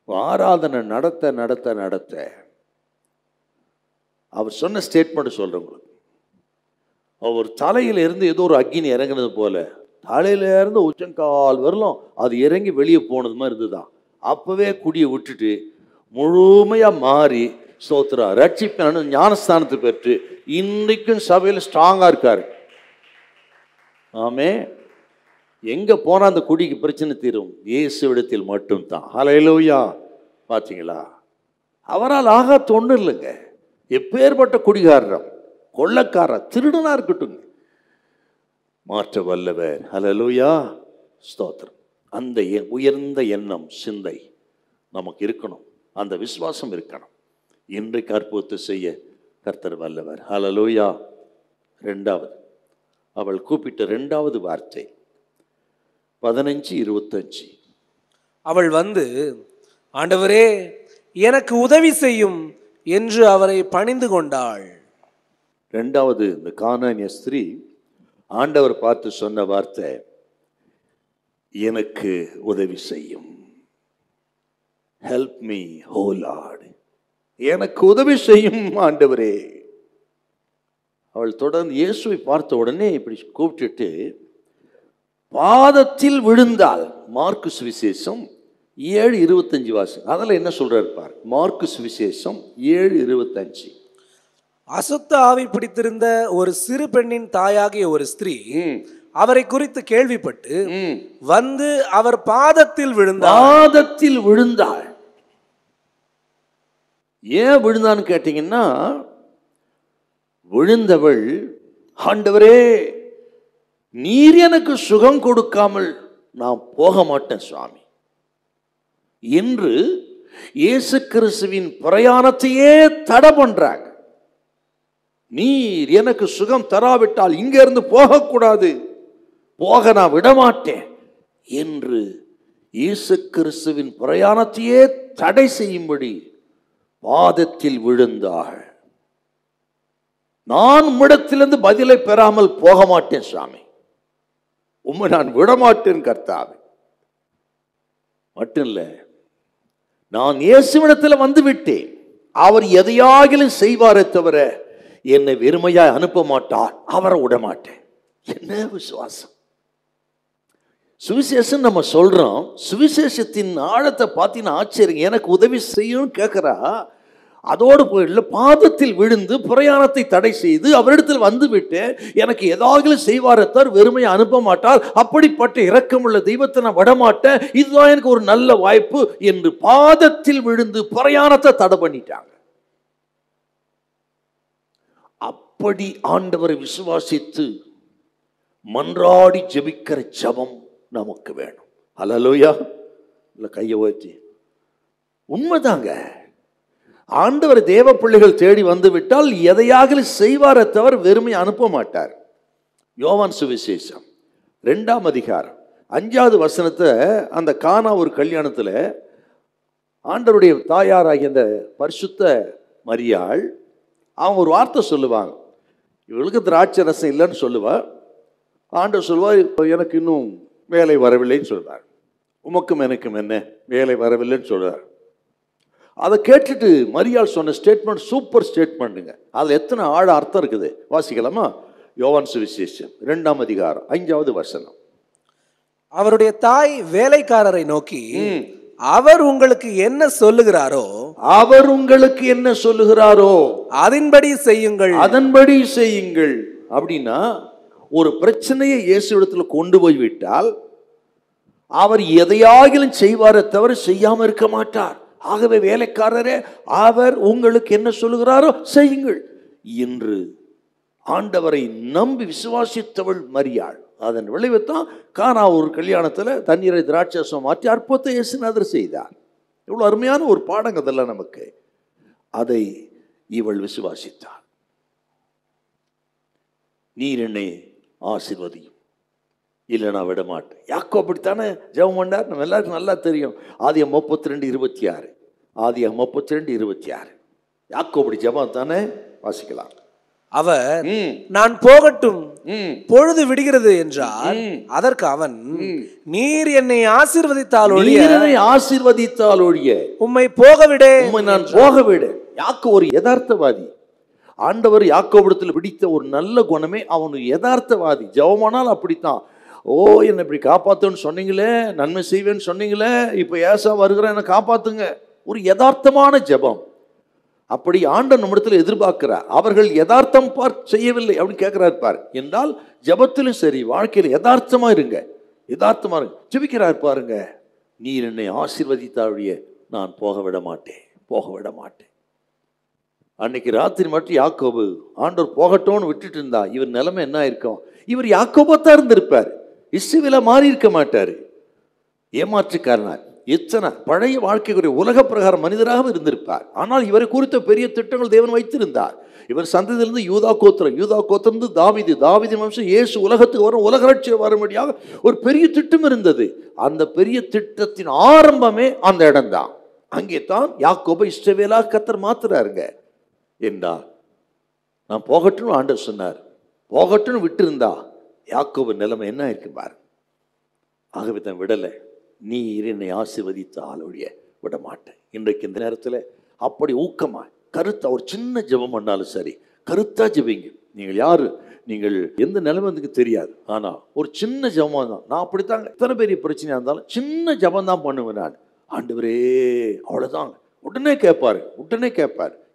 ஆராதனை நடத்த நடத்த நடத்த அவர் சொன்ன ஸ்டேட்மெண்ட் சொல்கிறேன் உங்களுக்கு. அவர் தலையிலிருந்து ஏதோ ஒரு அக்கினி இறங்கினது போல, தலையிலேருந்து உச்சங்கால் வரலும் அது இறங்கி வெளியே போனது மாதிரி இருந்துதான். அப்போவே குடியை விட்டுட்டு முழுமையாக மாறி ஸ்தோத்திரா ரட்சிப்பான ஞானஸ்தானத்தை பெற்று இன்றைக்கும் சபையில் ஸ்ட்ராங்காக இருக்கார். ஆமே. எங்கே போனால் அந்த குடிக்கு பிரச்சனை தீரும்? இயேசுவிடத்தில் மட்டும்தான். ஹல்லேலூயா. பார்த்தீங்களா? அவரால் ஆகாத ஒன்றும் இல்லைங்க. எப்பேற்பட்ட குடிகாரன், கொள்ளக்காரன், திருடனா இருக்கட்டும், மாற்ற வல்லவர். ஹல்லேலூயா. ஸ்தோத்திரம். அந்த உயர்ந்த எண்ணம் சிந்தை நமக்கு இருக்கணும். அந்த விசுவாசம் இருக்கணும். இன்றைக்கு அற்புதத்தை செய்ய கர்த்தர் வல்லவர். ஹல்லேலூயா. ரெண்டாவது, அவள் கூப்பிட்ட ரெண்டாவது வார்த்தை 15:25. அவள் வந்து, ஆண்டவரே எனக்கு உதவி செய்யும் என்று அவரை பணிந்து கொண்டாள். ரெண்டாவது, இந்த கானானிய ஸ்திரீ ஆண்டவர் பார்த்து சொன்ன வார்த்தை, எனக்கு உதவி செய்யும். ஹெல்ப் மீ ஓ லார்ட். எனக்கு உதவி செய்யும் ஆண்டவரே. அவள் தொடர்ந்து இயேசுவை பார்த்த உடனே இப்படி கூப்பிட்டுட்டு பாதத்தில் விழுந்தாள். மார்க்கு சுவிசேஷம் 7:25 வாசம். அதில் என்ன சொல்றாரு பார். மார்க்கு சுவிசேஷம் 7:25. அசுத்த ஆவி பிடித்திருந்த ஒரு சிறு பெண்ணின் தாயாகிய ஒரு ஸ்திரீ அவரை குறித்து கேள்விப்பட்டு வந்து அவர் பாதத்தில் விழுந்தாள். பாதத்தில் விழுந்தாள். ஏன் விழுந்தான்னு கேட்டீங்கன்னா, விழுந்தவள், ஆண்டவரே நீர் எனக்கு சுகம் கொடுக்காமல் நான் போக மாட்டேன் சுவாமி என்று இயேசு கிறிஸ்துவின் பிரயாணத்தையே தடை பண்றாங்க. நீர் எனக்கு சுகம் தராவிட்டால் இங்க இருந்து போகக்கூடாது, போக நான் விடமாட்டேன் என்று இயேசு கிறிஸ்துவின் பிரயாணத்தையே தடை செய்யும்படி பாதத்தில் விழுந்தாள். நான் உம்மிடத்திலிருந்து பதிலை பெறாமல் போக மாட்டேன் சுவாமி, உம்மை நான் விடமாட்டேன் கர்த்தாவே. மட்டும் இல்ல, நான் இயேசுவிடத்தில் வந்து விட்டேன், அவர் எதையாகிலும் செய்வாரே தவிர என்னை வெறுமையாய் அனுப்ப மாட்டார், அவரை விடமாட்டேன். என்ன விசுவாசம்! சுவிசேஷம் நம்ம சொல்றோம், சுவிசேஷத்தின் ஆழத்தை பார்த்தீங்கன்னா ஆச்சரியம். எனக்கு உதவி செய்யும் கேட்கிறா, அதோடு போயிடல, பாதத்தில் விழுந்து பிரயாணத்தை தடை செய்து அவரிடத்தில் வந்து விட்டு எனக்கு ஏதாவது செய்வாரத்தார், வெறுமையை அனுப்ப மாட்டார், அப்படிப்பட்ட இரக்கமுள்ள தெய்வத்தை நான் விடமாட்டேன், இதுதான் எனக்கு ஒரு நல்ல வாய்ப்பு என்று பாதத்தில் விழுந்து பிரயாணத்தை தடை பண்ணிட்டாங்க. அப்படி ஆண்டவரை விசுவாசித்து மன்றாடி ஜெபிக்கிற ஜெபம் நமக்கு வேணும். ஹல்லேலூயா. இல்ல கையை உயர்த்தி. உண்மைதாங்க. ஆண்டவர் தேவ பிள்ளைகள் தேடி வந்து விட்டால் எதையாக செய்வாரை தவிர வெறுமை அனுப்ப மாட்டார். யோவான் சுவிசேஷம் 2ஆம் அதிகாரம் 5வது வசனத்தை, அந்த கானா ஒரு கல்யாணத்துல ஆண்டவருடைய தாயாராகிய அந்த பரிசுத்த மரியாள் அவங்க ஒரு வார்த்தை சொல்லுவாங்க. இவளுக்கு திராட்சை ரசம் இல்லைன்னு சொல்லுவா. ஆண்டவர் சொல்லுவார், எனக்கு இன்னும் வேலை வரவில்லைன்னு சொல்றார். உமக்கும் எனக்கும் என்ன வேலை வரவில்லைன்னு சொல்றார். அதை கேட்டுட்டு மரியாள் சொன்ன ஸ்டேட்மெண்ட் சூப்பர் ஸ்டேட்மெண்ட்டுங்க. அதில் எத்தனை ஆழ அர்த்தம் இருக்குது வாசிக்கலாமா? யோவான் சுவிசேஷம் 2ஆம் அதிகாரம் 5வது வசனம். அவருடைய தாய் வேலைக்காரரை நோக்கி, அவர் உங்களுக்கு என்ன சொல்லுகிறாரோ, அவர் உங்களுக்கு என்ன சொல்லுகிறாரோ அதன்படி செய்யுங்கள், அதன்படி செய்யுங்கள். அப்படின்னா ஒரு பிரச்சனையை இயேசுவிடத்தில் கொண்டு போய் விட்டால் அவர் எதையாகிலும் செய்வாரை தவிர செய்யாம இருக்க மாட்டார். ஆகவே வேலைக்காரரே, அவர் உங்களுக்கு என்ன சொல்லுகிறாரோ செய்யுங்கள் என்று ஆண்டவரை நம்பி விசுவாசித்தவள் மரியாள். அதன் விளைவுத்தான் கானா ஒரு கல்யாணத்தில் தண்ணீரை திராட்சரசம் மாற்றி அற்புதத்தை இயேசுநாதர் செய்தார். இவ்வளவு அருமையான ஒரு பாடங்க அதெல்லாம் நமக்கு. அதை இவள் விசுவாசித்தாள். நீர் என்னை ஆசீர்வதியும், இல்லை நான் விட மாட்டேன். யாக்கோபு அப்படித்தானே ஜெபம் பண்ணார், நம்ம எல்லாருக்கும் நல்லா தெரியும். ஆதியாகமம் 32:26, ஆதியாகமம் 32:26. யாக்கோபு ஜெபம் தானே, வாசிக்கலாம். அவர் நான் போகட்டும், பொழுது விடுகிறது என்றார். அதற்கு அவன், நீர் என்னை ஆசீர்வதித்தால் ஒழிய உம்மை போகவிடு, உம்மை நான் போகவிடு. யாக்கோபு ஒரு யதார்த்தவாதி. ஆண்டவர் யாக்கோபிடத்தில் பிடித்த ஒரு நல்ல குணமே அவனு யதார்த்தவாதி. ஜெபமானால் அப்படித்தான். ஓ, என்னை இப்படி காப்பாத்துன்னு சொன்னீங்களே, நன்மை செய்வேன்னு சொன்னீங்களே, இப்போ ஏசா வருகிற என்னை காப்பாத்துங்க. ஒரு யதார்த்தமான ஜெபம். அப்படி ஆண்டவர் நம்மிடத்தில் எதிர்பார்க்கிறார். அவர்கள் யதார்த்தம் செய்யவில்லை அப்படின்னு கேட்கிறார் பார் என்றால், ஜெபத்திலும் சரி வாழ்க்கையில் யதார்த்தமா இருங்க, யதார்த்தமா இருங்க. ஜெபிக்கிறார் பாருங்க, நீர் என்னை ஆசீர்வதித்தாழிய நான் போக விட மாட்டேன், போக விட மாட்டேன். அன்னைக்கு ராத்திரி மட்டும் யாக்கோபு ஆண்டவர் போகட்டோன்னு விட்டுட்டு இருந்தா இவர் நிலைமை என்ன இருக்கும்? இவர் யாக்கோபாத்தான் இருந்திருப்பார், இஸ்ரவேலா மாறி இருக்க மாட்டாரு. ஏமாற்றுக்காரனார், எத்தனை பழைய வாழ்க்கைக்குரிய உலக பிரகாரம் மனிதராக இருந்திருப்பார். ஆனால் இவரை குறித்த பெரிய திட்டங்கள் தேவன் வைத்திருந்தார். இவர் சந்ததியிலிருந்து யூதா கோத்திரம் தாவீது வம்சம், இயேசு உலகத்துக்கு வரும், உலக ரட்சியம் வரும்படியாக ஒரு பெரிய திட்டம் இருந்தது. அந்த பெரிய திட்டத்தின் ஆரம்பமே அந்த இடம்தான். அங்கே தான் யாக்கோபை இஸ்ரவேலாக கர்த்தர் மாத்துறாருங்க. என்றார் நான் போகட்டும் ஆண்டவர் சொன்னார். போகட்டும் விட்டு இருந்தா யாக்கோபு நிலைமை என்ன இருக்கு பாரு. ஆகவே தான் விடலை. நீர் என்னை ஆசீர்வதித்தால் ஒழிய விட மாட்டேன். இன்றைக்கு இந்த நேரத்தில் அப்படி ஊக்கமா கருத்தா ஒரு சின்ன ஜெபம் பண்ணாலும் சரி, கருத்தா ஜெபிங்க. நீங்கள் யாரு, நீங்கள் எந்த நிலைமை எனக்கு தெரியாது, ஆனா ஒரு சின்ன ஜெபம் தான். நான் அப்படித்தாங்க, எத்தனை பெரிய பிரச்சனையா இருந்தாலும் சின்ன ஜெபம் தான் பண்ணுவேன் நான். ஆண்டவரே, அவ்வளவுதாங்க. உடனே கேட்பார்.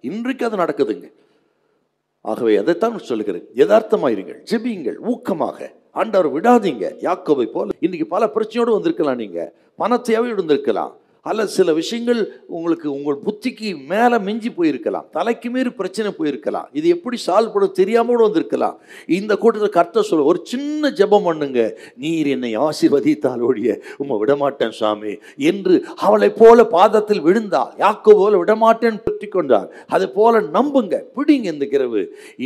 இன்றைக்கு அது நடக்குதுங்க. ஆகவே அதைத்தான் சொல்லுகிறேன், யதார்த்தமாயிருங்கள், ஜெபியுங்கள், ஊக்கமாக. ஆண்டவர் விடாதீங்க. யாக்கோபை போல இன்னைக்கு பல பிரச்சனையோடு வந்திருக்கலாம், நீங்க பண தேவையோடு வந்திருக்கலாம், அல்லது சில விஷயங்கள் உங்களுக்கு உங்கள் புத்திக்கு மேலே மிஞ்சி போயிருக்கலாம், தலைக்கு மீறி பிரச்சனை போயிருக்கலாம், இது எப்படி சால்வ் பண்ண தெரியாமோடு வந்திருக்கலாம். இந்த கூட்டத்தில் கர்த்தர் சொல்ல, ஒரு சின்ன ஜெபம் பண்ணுங்க, நீர் என்னை ஆசீர்வதித்தால் ஒழிய உம்மை விடமாட்டேன் சாமி என்று அவளை போல பாதத்தில் விழுந்தாள். யாக்கோபு போல விடமாட்டேன்னு பற்றி கொண்டார். அது போல நம்புங்க, பிடிங்க.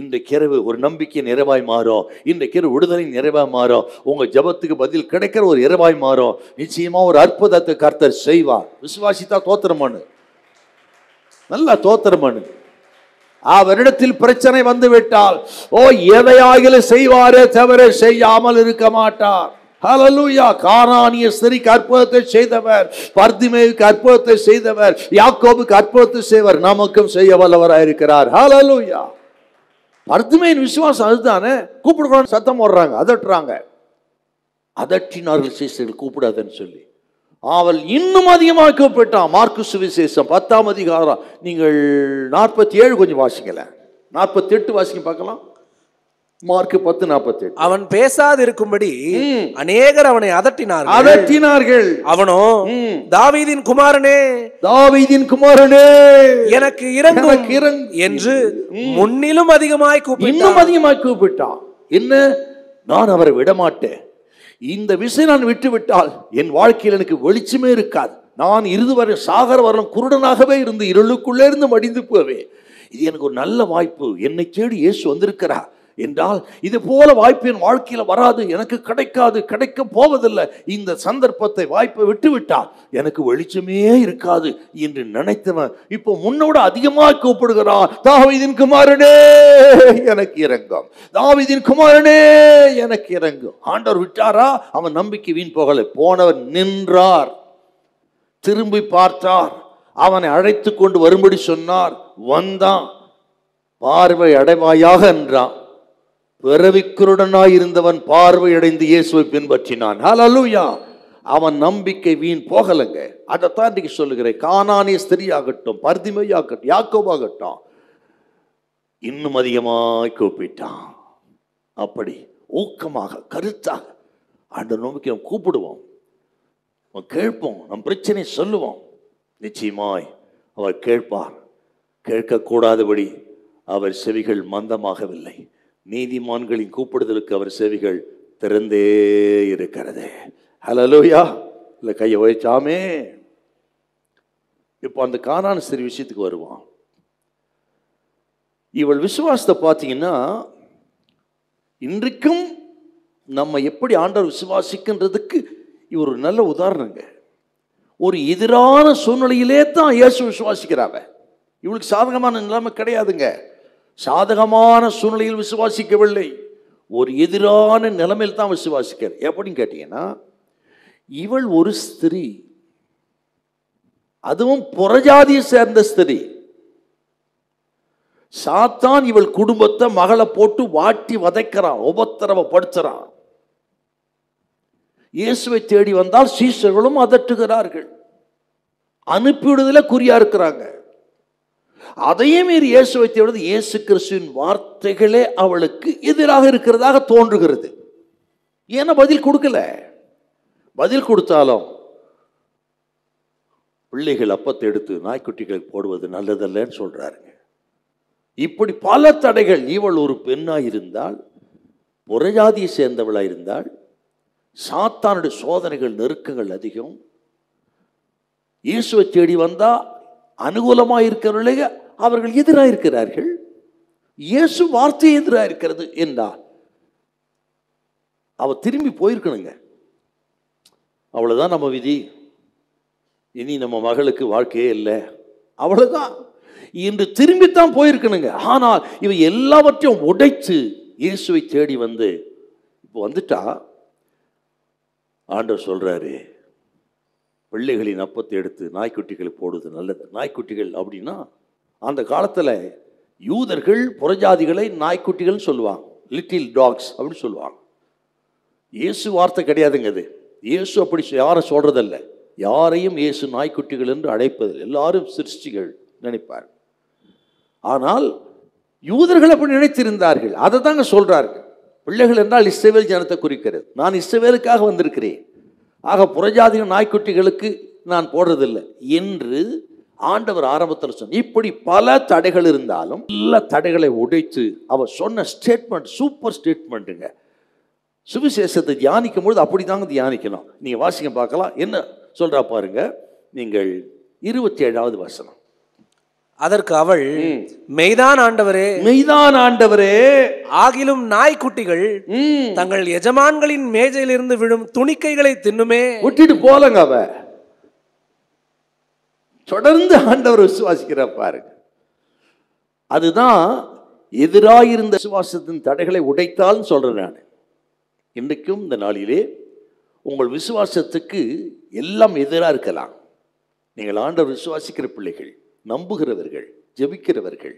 இந்த கிரவு ஒரு நம்பிக்கை நிறைவாய் மாறும். இந்த கிரவு விடுதலை நிறைவாய் மாறும். உங்க ஜெபத்துக்கு பதில் கிடைக்கிற ஒரு இரவாய் மாறும். நிச்சயமா ஒரு அற்புதத்தை கர்த்தர் செய்வார். விசுவாசித்தா தோத்திரம் பண்ணு, நல்லா தோத்திரம் பண்ணு. அவரிடத்தில் பிரச்சனை வந்து விட்டால், ஓ, எதையாகிலும் செய்வாரே தவிர செய்யாமல் இருக்க மாட்டார். ஹல்லேலூயா. கானானிய ஸ்திரீக்கு அற்புதத்தை செய்தவர், பர்திமேயுக்கு அற்புதத்தை செய்தவர், யாக்கோபுக்கு அற்புதத்தை செய்வர், நமக்கும் செய்ய வல்லவராயிருக்கிறார். ஹல்லேலூயா. பர்திமேயின் விசுவாசம் அதுதானே. கூப்பிடுறோம், சத்தம் போடுறாங்க, அதட்டினார்கள் சீசர்கள், கூப்பிடாதன்னு சொல்லி. அவள் இன்னும் அதிகமாக கூப்பிட்டான். மார்க்கு சுவிசேஷம் 10ஆம் அதிகாரம் நீங்கள் 47 கொஞ்சம் வாசிக்கல, 48 வாசிக்க பார்க்கலாம். மார்க்கு 10:48. அவன் பேசாதிருக்கும்படி அநேகர் அவனை அதட்டினார்கள். அவனோ, தாவீதின் குமாரனே எனக்கு இறங்கும் என்று முன்னிலும் அதிகமாய் கூப்பிட்டான். என்ன, நான் அவரை விடமாட்டேன். இந்த விஷயம் நான் விட்டுவிட்டால் என் வாழ்க்கையில் எனக்கு வெளிச்சமே இருக்காது. நான் இறுதி வரை சாகர வரலாம் குருடனாகவே இருந்து இருளுக்குள்ளே இருந்து மடிந்து போவேன். இது எனக்கு ஒரு நல்ல வாய்ப்பு. என்னை தேடி இயேசு வந்திருக்கிறார் என்றால் இது போல வாய்ப்பு என் வாழ்க்கையில் வராது, எனக்கு கிடைக்காது, கிடைக்க போவதில்லை. இந்த சந்தர்ப்பத்தை, வாய்ப்பை விட்டுவிட்டால் எனக்கு வெளிச்சமே இருக்காது என்று நினைத்தவன் இப்போ முன்னோட அதிகமாக கூப்பிடுகிறான். தாவீதின் குமாரனே எனக்கு இறங்கும், தாவீதின் குமாரனே எனக்கு இறங்கும். ஆண்டவர் விட்டாரா? அவன் நம்பிக்கை வீண் போகலை. போனவர் நின்றார், திரும்பி பார்த்தார், அவனை அழைத்து கொண்டு வரும்படி சொன்னார். வந்தான், பார்வை அடைவாயாக என்றான். பிறவிக்குருடனாய் இருந்தவன் பார்வை அடைந்து இயேசுவை பின்பற்றினான். ஹல்லேலூயா. அவன் நம்பிக்கை வீண் போகலங்க. அதைத்தான் இன்னைக்கு சொல்லுகிறேன். கானானிய ஸ்திரீ ஆகட்டும், பர்திமேயாகட்டும், யாக்கோபாகட்டும், இன்னும் அதிகமாய் கூப்பிட்டான். அப்படி ஊக்கமாக, கருத்தாக ஆண்டவர் நம்பிக்கை கூப்பிடுவோம், கேட்போம், நம் பிரச்சனை சொல்லுவோம். நிச்சயமாய் அவர் கேட்பார். கேட்கக்கூடாதபடி அவர் செவிகள் மந்தமாகவில்லை. நீதிமான்களின் கூப்பிடுதலுக்கு அவர் செவிகள் திறந்தே இருக்கிறது. ஹல்லேலூயா. இல்லை கையை வச்சாமே. இப்போ அந்த கானான் ஸ்திரீ விஷயத்துக்கு வருவான். இவள் விசுவாசத்தை பார்த்தீங்கன்னா இன்றைக்கும் நம்ம எப்படி ஆண்டவர் விசுவாசிக்கின்றதுக்கு இவர் ஒரு நல்ல உதாரணங்க. ஒரு எதிரான சூழ்நிலையிலே தான் இயேசு விசுவாசிக்கிறாங்க. இவளுக்கு சாதகமான நிலைமை கிடையாதுங்க. சாதகமான சூழ்நிலையில் விசுவாசிக்கவில்லை, ஒரு எதிரான நிலைமையில் தான் விசுவாசிக்கிறார். எப்படின்னு கேட்டீங்கன்னா, இவள் ஒரு ஸ்திரீ, அதுவும் புறஜாதியை சேர்ந்த ஸ்திரீ. சாத்தான் இவள் குடும்பத்தை, மகளை போட்டு வாட்டி வதைக்கிறான், உபத்திரவப்படுத்துறான். இயேசுவை தேடி வந்தால் சீஷர்களும் அதட்டுகிறார்கள், அனுப்பிவிடுதல குறியா இருக்கிறாங்க. அதையே மீறி இயேசுவை தேடுவது இயேசு கிறிஸ்துவின் வார்த்தைகளே அவளுக்கு எதிராக இருக்கிறதாக தோன்றுகிறது. ஏன்னா பதில் கொடுக்கல. பதில் கொடுத்தாலும் பிள்ளைகள் அப்பத்தை எடுத்து நாய்க்குட்டிகளுக்கு போடுவது நல்லதல்லன்னு சொல்றாருங்க. இப்படி பல தடைகள். இவள் ஒரு பெண்ணாக இருந்தால், புறஜாதியை சேர்ந்தவளாக இருந்தால், சாத்தானுடைய சோதனைகள், நெருக்கங்கள் அதிகம். இயேசுவை தேடி வந்தா அனுகூலமாக இருக்கிறவர்களே அவர்கள் எதிராக இருக்கிறார்கள். இயேசு வார்த்தை எதிராக இருக்கிறது என்றால் அவ திரும்பி போயிருக்கணுங்க. அவ்வளவுதான் நம்ம விதி, இனி நம்ம மகளுக்கு வாழ்க்கையே இல்லை, அவ்வளவுதான் இன்று திரும்பித்தான் போயிருக்கணுங்க. ஆனால் இவை எல்லாவற்றையும் உடைத்து இயேசுவை தேடி வந்து இப்போ வந்துட்டா ஆண்டவர் சொல்றாரு, பிள்ளைகளின் அப்பத்தை எடுத்து நாய்க்குட்டிகளுக்கு போடுவது நல்லது. நாய்க்குட்டிகள் அப்படின்னா அந்த காலத்தில் யூதர்கள் புறஜாதிகளை நாய்க்குட்டிகள் சொல்லுவாங்க, லிட்டில் டாக்ஸ் அப்படின்னு சொல்லுவாங்க. இயேசு வார்த்தை கிடையாதுங்க அது. இயேசு அப்படி யாரை சொல்றதில்லை. யாரையும் இயேசு நாய்க்குட்டிகள் என்று அழைப்பதில்லை. எல்லாரும் சிருஷ்டிகள் நினைப்பார். ஆனால் யூதர்கள் அப்படி நினைத்திருந்தார்கள். அதை தாங்க சொல்றார்கள். பிள்ளைகள் என்றால் இஸ்ரவேல் ஜனத்தை குறிக்கிறது. நான் இஸ்ரவேலுக்காக வந்திருக்கிறேன், ஆக புறஜாதிகள் நாய்க்குட்டிகளுக்கு நான் போடுறதில்லை என்று ஆண்டவர் ஆரம்பத்தில் சொன்ன. இப்படி பல தடைகள் இருந்தாலும் எல்லா தடைகளை உடைத்து அவர் சொன்ன ஸ்டேட்மெண்ட் சூப்பர் ஸ்டேட்மெண்ட்டுங்க. சுவிசேஷத்தை தியானிக்கும் பொழுது அப்படி தாங்க தியானிக்கணும். நீங்க வாசிக்க பார்க்கலாம், என்ன சொல்றா பாருங்க. நீங்கள் 27வது வசனம். அதற்கு அவள், மெய்தான் ஆண்டவரே, மெய்தான் ஆண்டவரே, ஆகிலும் நாய்க்குட்டிகள் தங்கள் எஜமான்களின் மேஜையிலிருந்து விழும் துணிக்கைகளை தின்னுமே. விட்டுட்டு போலங்க. அவ தொடர்ந்து ஆண்டவர் விசுவாசிக்கிற பாருங்க. அதுதான் எதிராயிருந்த விசுவாசத்தின் தடைகளை உடைத்தால் சொல்றேன் நான். இன்றைக்கும் இந்த நாளிலே உங்கள் விசுவாசத்துக்கு எல்லாம் எதிராக இருக்கலாம். நீங்கள் ஆண்டவர் விசுவாசிக்கிற பிள்ளைகள், நம்புகிறவர்கள், ஜெபிக்கிறவர்கள்.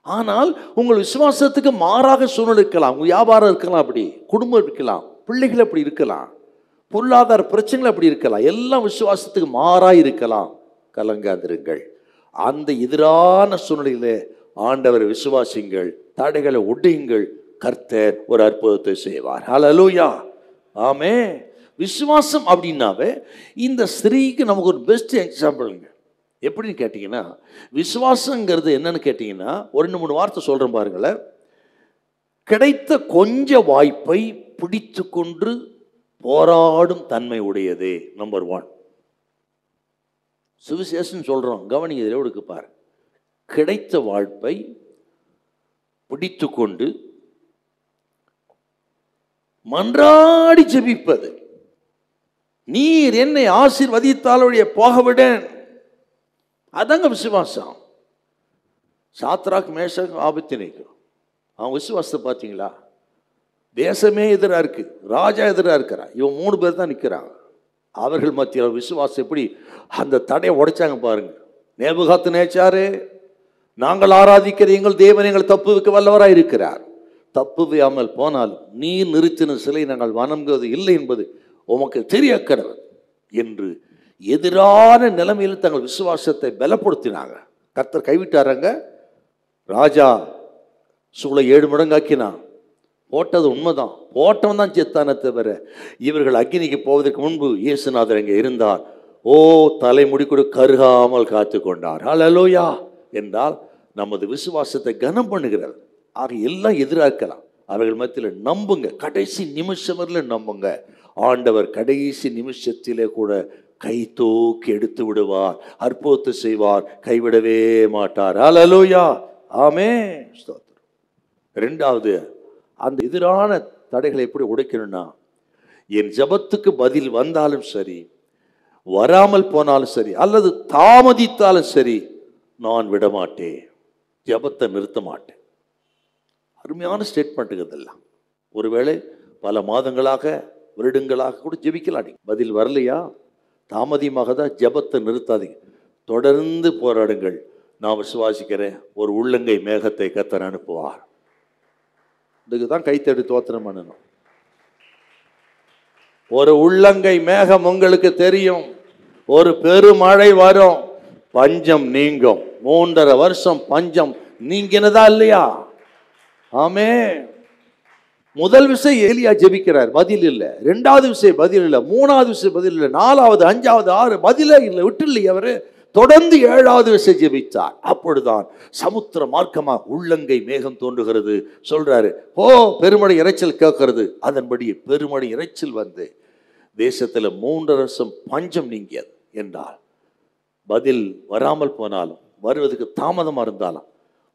ஆனால் உங்கள் விசுவாசத்துக்கு மாறாக சூழ்நிலை இருக்கலாம். உங்கள் வியாபாரம் இருக்கலாம், அப்படி குடும்பம் இருக்கலாம், பிள்ளைகள் அப்படி இருக்கலாம், பொருளாதார பிரச்சனைகள் அப்படி இருக்கலாம். எல்லாம் விசுவாசத்துக்கு மாறாக இருக்கலாம். கலங்காதிருங்கள். அந்த எதிரான சூழ்நிலையில ஆண்டவர் விசுவாசிங்கள், தடைகளை ஒடுங்கள், கர்த்தர் ஒரு அற்புதத்தை செய்வார். ஹல்லேலூயா, ஆமென். விசுவாசம் அப்படின்னாவே இந்த ஸ்திரீக்கு நமக்கு ஒரு பெஸ்ட் எக்ஸாம்பிளுங்க. எப்படின்னு கேட்டீங்கன்னா, விசுவாசங்கிறது என்னன்னு கேட்டீங்கன்னா, ஒரு 2-3 வார்த்தை சொல்றேன் பாருங்களேன். கிடைத்த கொஞ்ச வாய்ப்பை பிடித்து கொண்டு போராடும் தன்மை உடையது. நம்பர் 1 சுவிசேஷம் சொல்றோம். கவனிங்க, இதில் எடுக்கு பாரு. கிடைத்த வாய்ப்பை பிடித்து கொண்டு மன்றாடி ஜெபிப்பது. நீர் என்னை ஆசீர்வதித்தாலுடைய போகவிட, அதாங்க விசுவாசம். சாத்ராக், மேஷாக், ஆபேத்நேகோ அவங்க விசுவாசத்தை பார்த்தீங்களா? தேசமே எதிராக இருக்கு, ராஜா எதிராக இருக்கிறான், இவன் 3 பேர் தான் நிற்கிறாங்க. அவர்கள் மத்தியில் விசுவாசம் எப்படி அந்த தடையை உடைச்சாங்க பாருங்க. நேபுகாத்நேச்சாரே, நாங்கள் ஆராதிக்கிற எங்கள் தேவன் எங்கள் தப்பு வைக்க வல்லவராக இருக்கிறார். தப்புவையாமல் போனால் நீர் நிறுத்தின சிலை நாங்கள் வணங்குவது இல்லை என்பது உமக்கு தெரிய கடவுள் என்று எதிரான நிலைமையில் தங்கள் விசுவாசத்தை பலப்படுத்தினாங்க. கர்த்தர் கைவிட்டாரங்க. ராஜா சூளை 7 மடங்காக்கினான். போட்டது உண்மைதான், போட்டவன் தான் செத்தானே தவிர இவர்கள் அக்கினிக்கு போவதற்கு முன்பு இயேசுநாதர் அங்கே இருந்தார். ஓ, தலைமுடி கூட கருகாமல் காத்து கொண்டார். ஹல்லேலூயா என்றால் நமது விசுவாசத்தை கனம் பண்ணுகிறார். ஆக எல்லாம் எதிராக இருக்கலாம், அவர்கள் மத்தியில் நம்புங்க. கடைசி நிமிஷம் வரல நம்புங்க. ஆண்டவர் கடைசி நிமிஷத்திலே கூட கை தூக்கி எடுத்து விடுவார், அற்புதத்தை செய்வார், கைவிடவே மாட்டார். ஹல்லேலூயா, ஆமென். ஸ்தோத்திரம். 2வது, அந்த எதிரான தடைகளை எப்படி உடைக்கணும்னா, என் ஜெபத்துக்கு பதில் வந்தாலும் சரி, வராமல் போனாலும் சரி, அல்லது தாமதித்தாலும் சரி, நான் விடமாட்டேன், ஜெபத்தை நிறுத்த மாட்டேன். அருமையான ஸ்டேட்மெண்ட்டுங்க இதெல்லாம். ஒருவேளை பல மாதங்களாக வருடங்களாக கூட ஜெபிக்கலாம். பதில் வரலையா, தாமதியமாக தான், ஜெபத்தை நிறுத்தாதீங்க, தொடர்ந்து போராடுங்கள். நான் விசுவாசிக்கிறேன், ஒரு உள்ளங்கை மேகத்தை கர்த்தர் அனுப்புவார். இதுக்கு தான் கைத்தடி தோத்திரம் பண்ணணும். ஒரு உள்ளங்கை மேகம் உங்களுக்கு தெரியும், ஒரு பெருமழை வரும், பஞ்சம் நீங்கும். 3.5 வருஷம் பஞ்சம் நீங்கினதா இல்லையா? ஆமே. முதல் விஷயம் எலியா ஜெபிக்கிறார், பதில் இல்லை. 2வது விஷயம் பதில் இல்லை. 3வது விஷயம் பதில் இல்லை. 4வது 5வது 6 பதிலே இல்லை, விட்டு இல்லை. அவரு தொடர்ந்து 7வது விஷயம் ஜெபித்தார். அப்பொழுதுதான் சமுத்திர மார்க்கமாக உள்ளங்கை மேகம் தோன்றுகிறது. சொல்றாரு, ஓ பெருமழை இறைச்சல் கேட்கிறது. அதன்படி பெருமழை இறைச்சல் வந்து தேசத்துல 3.5 வருஷம் பஞ்சம் நீங்கியது. என்றால் பதில் வராமல் போனாலும், வருவதற்கு தாமதமா இருந்தாலும்,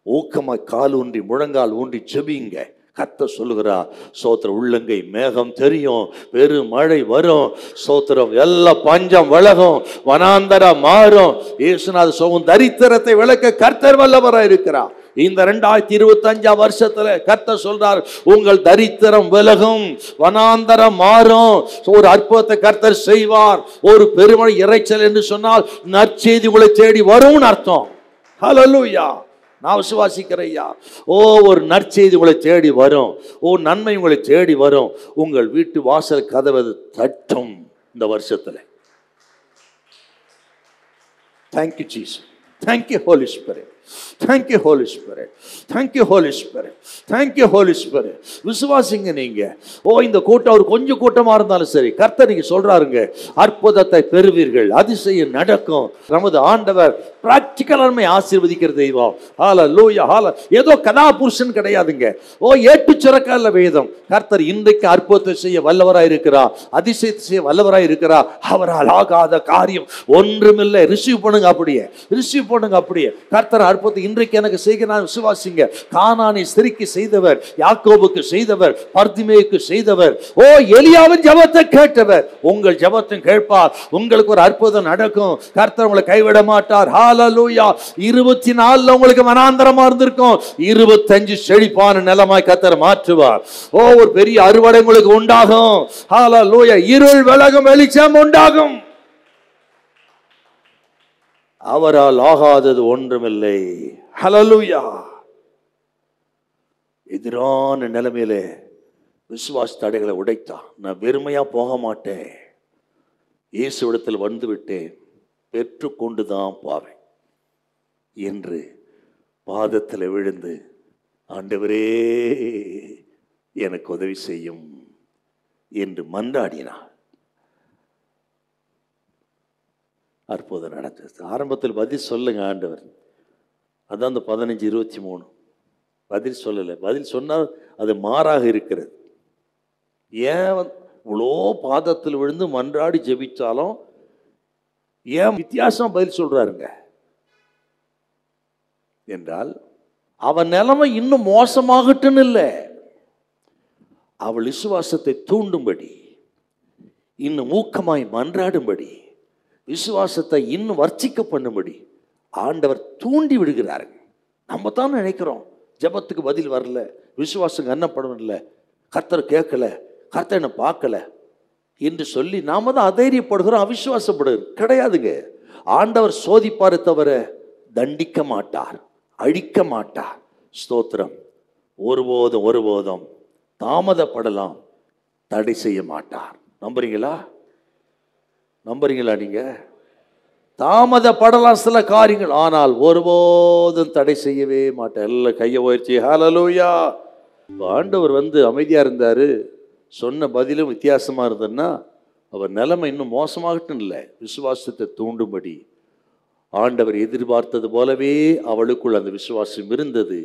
ஊக்கமாய் கால் ஊன்றி முழங்கால் ஊன்றி ஜெபிங்க. கர்த்தர் சொல்லுகிறார், சோத்திரம், உள்ளங்கை மேகம் தெரியும், பெருமழை வரும், சோத்திரம், எல்லா பஞ்சம் விலகும், வனாந்தரம் மாறும். இயேசுநாதர் சோகம் தரித்திரத்தை விளக்க கர்த்தர் வல்லவராய் இருக்கிறார். இந்த 2025 வருஷத்துல கர்த்தர் சொல்றார், உங்கள் தரித்திரம் விலகும், வனாந்தரம் மாறும், ஒரு அற்புதத்தை கர்த்தர் செய்வார். ஒரு பெருமழை இறைச்சல் என்று சொன்னால் நற்செய்தி உங்களை தேடி வரும்னு அர்த்தம். ஹல்லேலூயா. நான் விசுவாசிக்கிறையா. ஓ, ஒரு நற்செய்தி உங்களை தேடி வரும், ஓ நன்மை உங்களை தேடி வரும். உங்கள் வீட்டு வாசல் கதவு தட்டும் இந்த வருஷத்துல. Thank you Jesus, thank you holy spirit, thank you holy spirit, thank you holy spirit, thank you holy spirit. விசுவாசிங்க நீங்க. ஓ, இந்த கூட்டம் ஒரு கொஞ்சம் கூட்டமா இருந்தாலும் சரி, கர்த்தர் நீங்க சொல்றாருங்க, அற்புதத்தை பெறுவீர்கள், அதிசயம் நடக்கும். நமது ஆண்டவர் பிராக்டிகலான ஆசீர்வதிக்கிற தெய்வம். ஹல்லேலூயா, ஹல்லேலூயா. ஏதோ கதாபுருஷன் கிடையாதுங்க. ஓ, ஏட்டு சுரக்கால வேதம். கர்த்தர் இன்றைக்கு அற்புதத்தை செய்ய வல்லவராய் இருக்கிறார், அதிசயத்தை செய்ய வல்லவராய் இருக்கிறார். அவரால் ஆகாத காரியம் ஒன்றுமில்லை. ரிசீவ் பண்ணுங்க, அப்படியே ரிசீவ் பண்ணுங்க. அப்படியே கர்த்தர் அற்புதத்தை இன்றைக்கு எனக்கு செய்ய நான் விசுவாசிங்க. கானானை ஸ்திரீக்கு செய்தவர், யாக்கோபுக்கு செய்தவர், பர்திமேயுக்கு செய்தவர். ஓ, எலியாவின் ஜெபத்தை கேட்டவர், உங்கள் ஜெபத்தை கேட்பார். உங்களுக்கு ஒரு அற்புதம் நடக்கும். கர்த்தர் உங்களை கைவிட மாட்டார். ஹல்லேலூயா. 24 உங்களுக்கு வனாந்தரமா இருந்திருக்கும், 25 செழிப்பான நிலமாய் கர்த்தர் மாற்றுவார். ஓ, ஒரு பெரிய அறுவடை உங்களுக்கு உண்டாகும். ஹல்லேலூயா. இருள் விலகும், வெளிச்சம் உண்டாகும். அவரால் ஆகாதது ஒன்றுமில்லை. ஹல்லேலூயா. எதிரான நிலைமையிலே விசுவாச தடைகளை உடைத்தான். நான் வெறுமையா போக மாட்டேன், இயேசுவிடத்தில் வந்து விட்டேன், பெற்றுக்கொண்டுதான் போவேன் என்று பாதத்தில் விழுந்து, ஆண்டவரே எனக்கு உதவி செய்யும் என்று மன்றாடினார். அற்புதம் நடந்தது. ஆரம்பத்தில் பதில் சொல்லுங்க ஆண்டவர், அதான் அந்த 15:23 பதில் சொல்லலை. பதில் சொன்னால் அது மாறாக இருக்கிறது. ஏன் இவ்வளோ பாதத்தில் விழுந்து மன்றாடி ஜெபிச்சாலும் ஏன் வித்தியாசம் பதில் சொல்றாருங்க என்றால், அவன் நிலைமை இன்னும் மோசமாகட்டுன்னு இல்லை, அவள் விசுவாசத்தை தூண்டும்படி, இன்னும் ஊக்கமாய் மன்றாடும்படி, விசுவாசத்தை இன்னும் வர்ச்சிக்க பண்ணும்படி ஆண்டவர் தூண்டி விடுகிறார். நம்ம தான் நினைக்கிறோம் ஜெபத்துக்கு பதில் வரல, விசுவாசம் கண்ணப்படவில்லை, கர்த்தர் கேட்கல, கர்த்தர் என்ன பார்க்கல என்று சொல்லி நாம தான் அதைரியப்படுகிறோம், அவிசுவாசப்படுகிறோம். கிடையாதுங்க. ஆண்டவர் சோதிப்பாரை தவிர தண்டிக்க மாட்டார், அழிக்க மாட்டார். ஸ்தோத்திரம். ஒருபோதும் ஒருபோதும் தாமதப்படலாம், தடை செய்ய மாட்டார். நம்புறீங்களா? நம்புறீங்களா? நீங்க தாமதப்படலாம் சில காரியங்கள், ஆனால் ஒருபோதும் தடை செய்யவே மாட்டார். எல்லாம் கையை உயர்த்தி ஹல்லேலூயா. ஆண்டவர் அமைதியா இருந்தாரு, சொன்ன பதிலும் வித்தியாசமா இருந்ததுன்னா அவர் நிலைமை இன்னும் மோசமாகட்டும் இல்லை, விசுவாசத்தை தூண்டும்படி ஆண்டவர் எதிர்பார்த்தது போலவே அவளுக்குள் அந்த விசுவாசம் இருந்தது.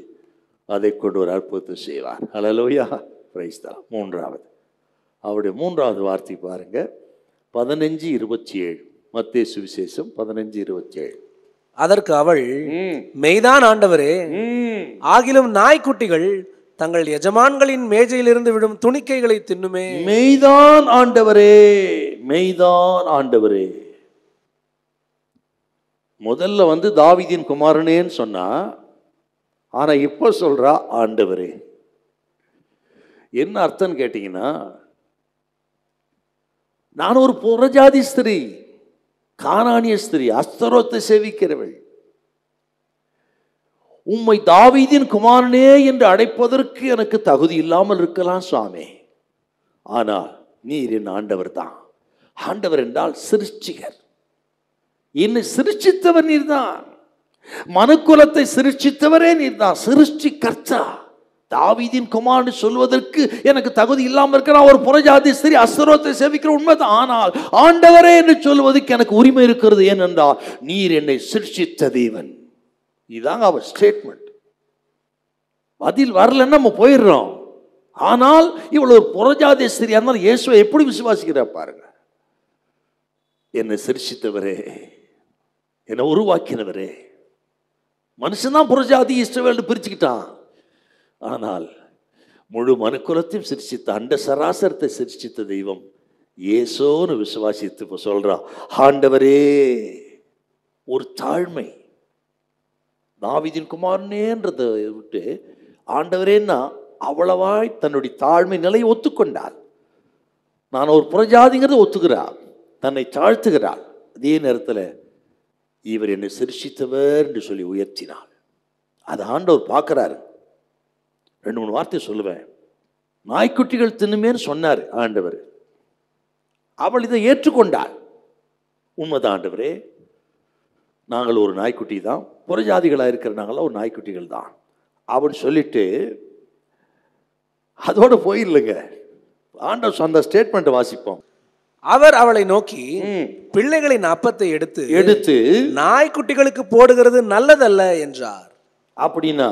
அதை கொண்டு ஒரு அற்புதத்தை செய்வார். ஹல்லேலூயா. Praise the Lord. மூன்றாவது, அவருடைய மூன்றாவது வார்த்தை பாருங்க, 15:27. மத்தேயு சுவிசேஷம் 15:27. அதற்கு அவள், மெய்தான் ஆண்டவரே, ஆகிலும் நாய்க்குட்டிகள் தங்கள் எஜமான்களின் மேஜையிலிருந்து விடும் துணிக்கைகளை தின்னுமே. மெய்தான் ஆண்டவரே, மெய்தான் ஆண்டவரே. முதல்ல தாவீதின் குமாரனேன்னு சொன்னா, ஆனா இப்ப சொல்றா ஆண்டவரே. என்ன அர்த்தம் கேட்டீங்கன்னா, நான் ஒரு புறஜாதி ஸ்திரீ, கானானிய ஸ்திரீ, அஸ்தரோத்தை சேவிக்கிறவள். உம்மை தாவீதின் குமாரனே என்று அழைப்பதற்கு எனக்கு தகுதி இல்லாமல் இருக்கலாம் சுவாமி. ஆனால் நீர் என் ஆண்டவர் தான். ஆண்டவர் என்றால் சிருஷ்டிகர். என்னை சிருஷ்டித்தவர் நீர்தான். மனுக்குலத்தை சிருஷ்டித்தவரே நீர்தான். சிருஷ்டி கர்த்தா. தாவீதின் குமாரன் சொல்வதற்கு எனக்கு தகுதி இல்லாமல் இருக்கிறான். ஒரு புறஜாதி ஸ்திரீ, அஸ்தரோத்தை சேவிக்கிற உண்மைதான். ஆனால் ஆண்டவரே என்று சொல்வதற்கு எனக்கு உரிமை இருக்கிறது. ஏனென்றால் நீர் என்னை சிருஷ்டித்த தேவன். இதாங்க அவர் ஸ்டேட்மெண்ட். பதில் வரலன்னா நம்ம போயிடுறோம். ஆனால் இவ்வளவு ஒரு புறஜாதி ஸ்திரீயா இருந்தாலும் இயேசுவை எப்படி விசுவாசிக்கிற பாருங்க. என்னை சிருஷ்டித்தவரே, என்னை உருவாக்கினவரே. மனுஷன்தான் புறஜாதி இஸ்ரவேல் பிரிச்சுக்கிட்டான். ஆனால் முழு மனுக்குலத்தையும் சிருஷ்டித்த, அண்ட சராசரத்தை சிருஷ்டித்த தெய்வம் இயேசுன்னு விசுவாசித்து இப்போ சொல்றான் ஆண்டவரே. ஒரு தாழ்மை. தாவீதின் குமாரனேன்றதை விட்டு ஆண்டவரேன்னா அவ்வளவாய் தன்னுடைய தாழ்மை நிலையை ஒத்துக்கொண்டாள். நான் ஒரு புறஜாதிங்கிறத ஒத்துக்கிறாள், தன்னை தாழ்த்துகிறாள். அதே நேரத்தில் இவர் என்னை சிருஷ்டித்தவர் என்று சொல்லி உயர்த்தினாள். அது ஆண்டவர் பார்க்கிறாரு. 2-3 வார்த்தை சொல்லுவேன். நாய்க்குட்டிகள் தின்னுமேன்னு சொன்னார் ஆண்டவர். அவள் இதை ஏற்றுக்கொண்டாள். உண்மைதான் ஆண்டவரே, நாங்கள் ஒரு நாய்க்குட்டி தான், புறஜாதிகளாக இருக்கிற நாங்களாம் ஒரு நாய்க்குட்டிகள் தான் அவன் சொல்லிட்டு அதோட போயிடலைங்க. ஆண்டவர் அந்த ஸ்டேட்மெண்ட்டை வாசிப்போம். அவர் அவளை நோக்கி, பிள்ளைகளின் அப்பத்தை எடுத்து நாய்க்குட்டிகளுக்கு போடுகிறது நல்லதல்ல என்றார். அப்படின்னா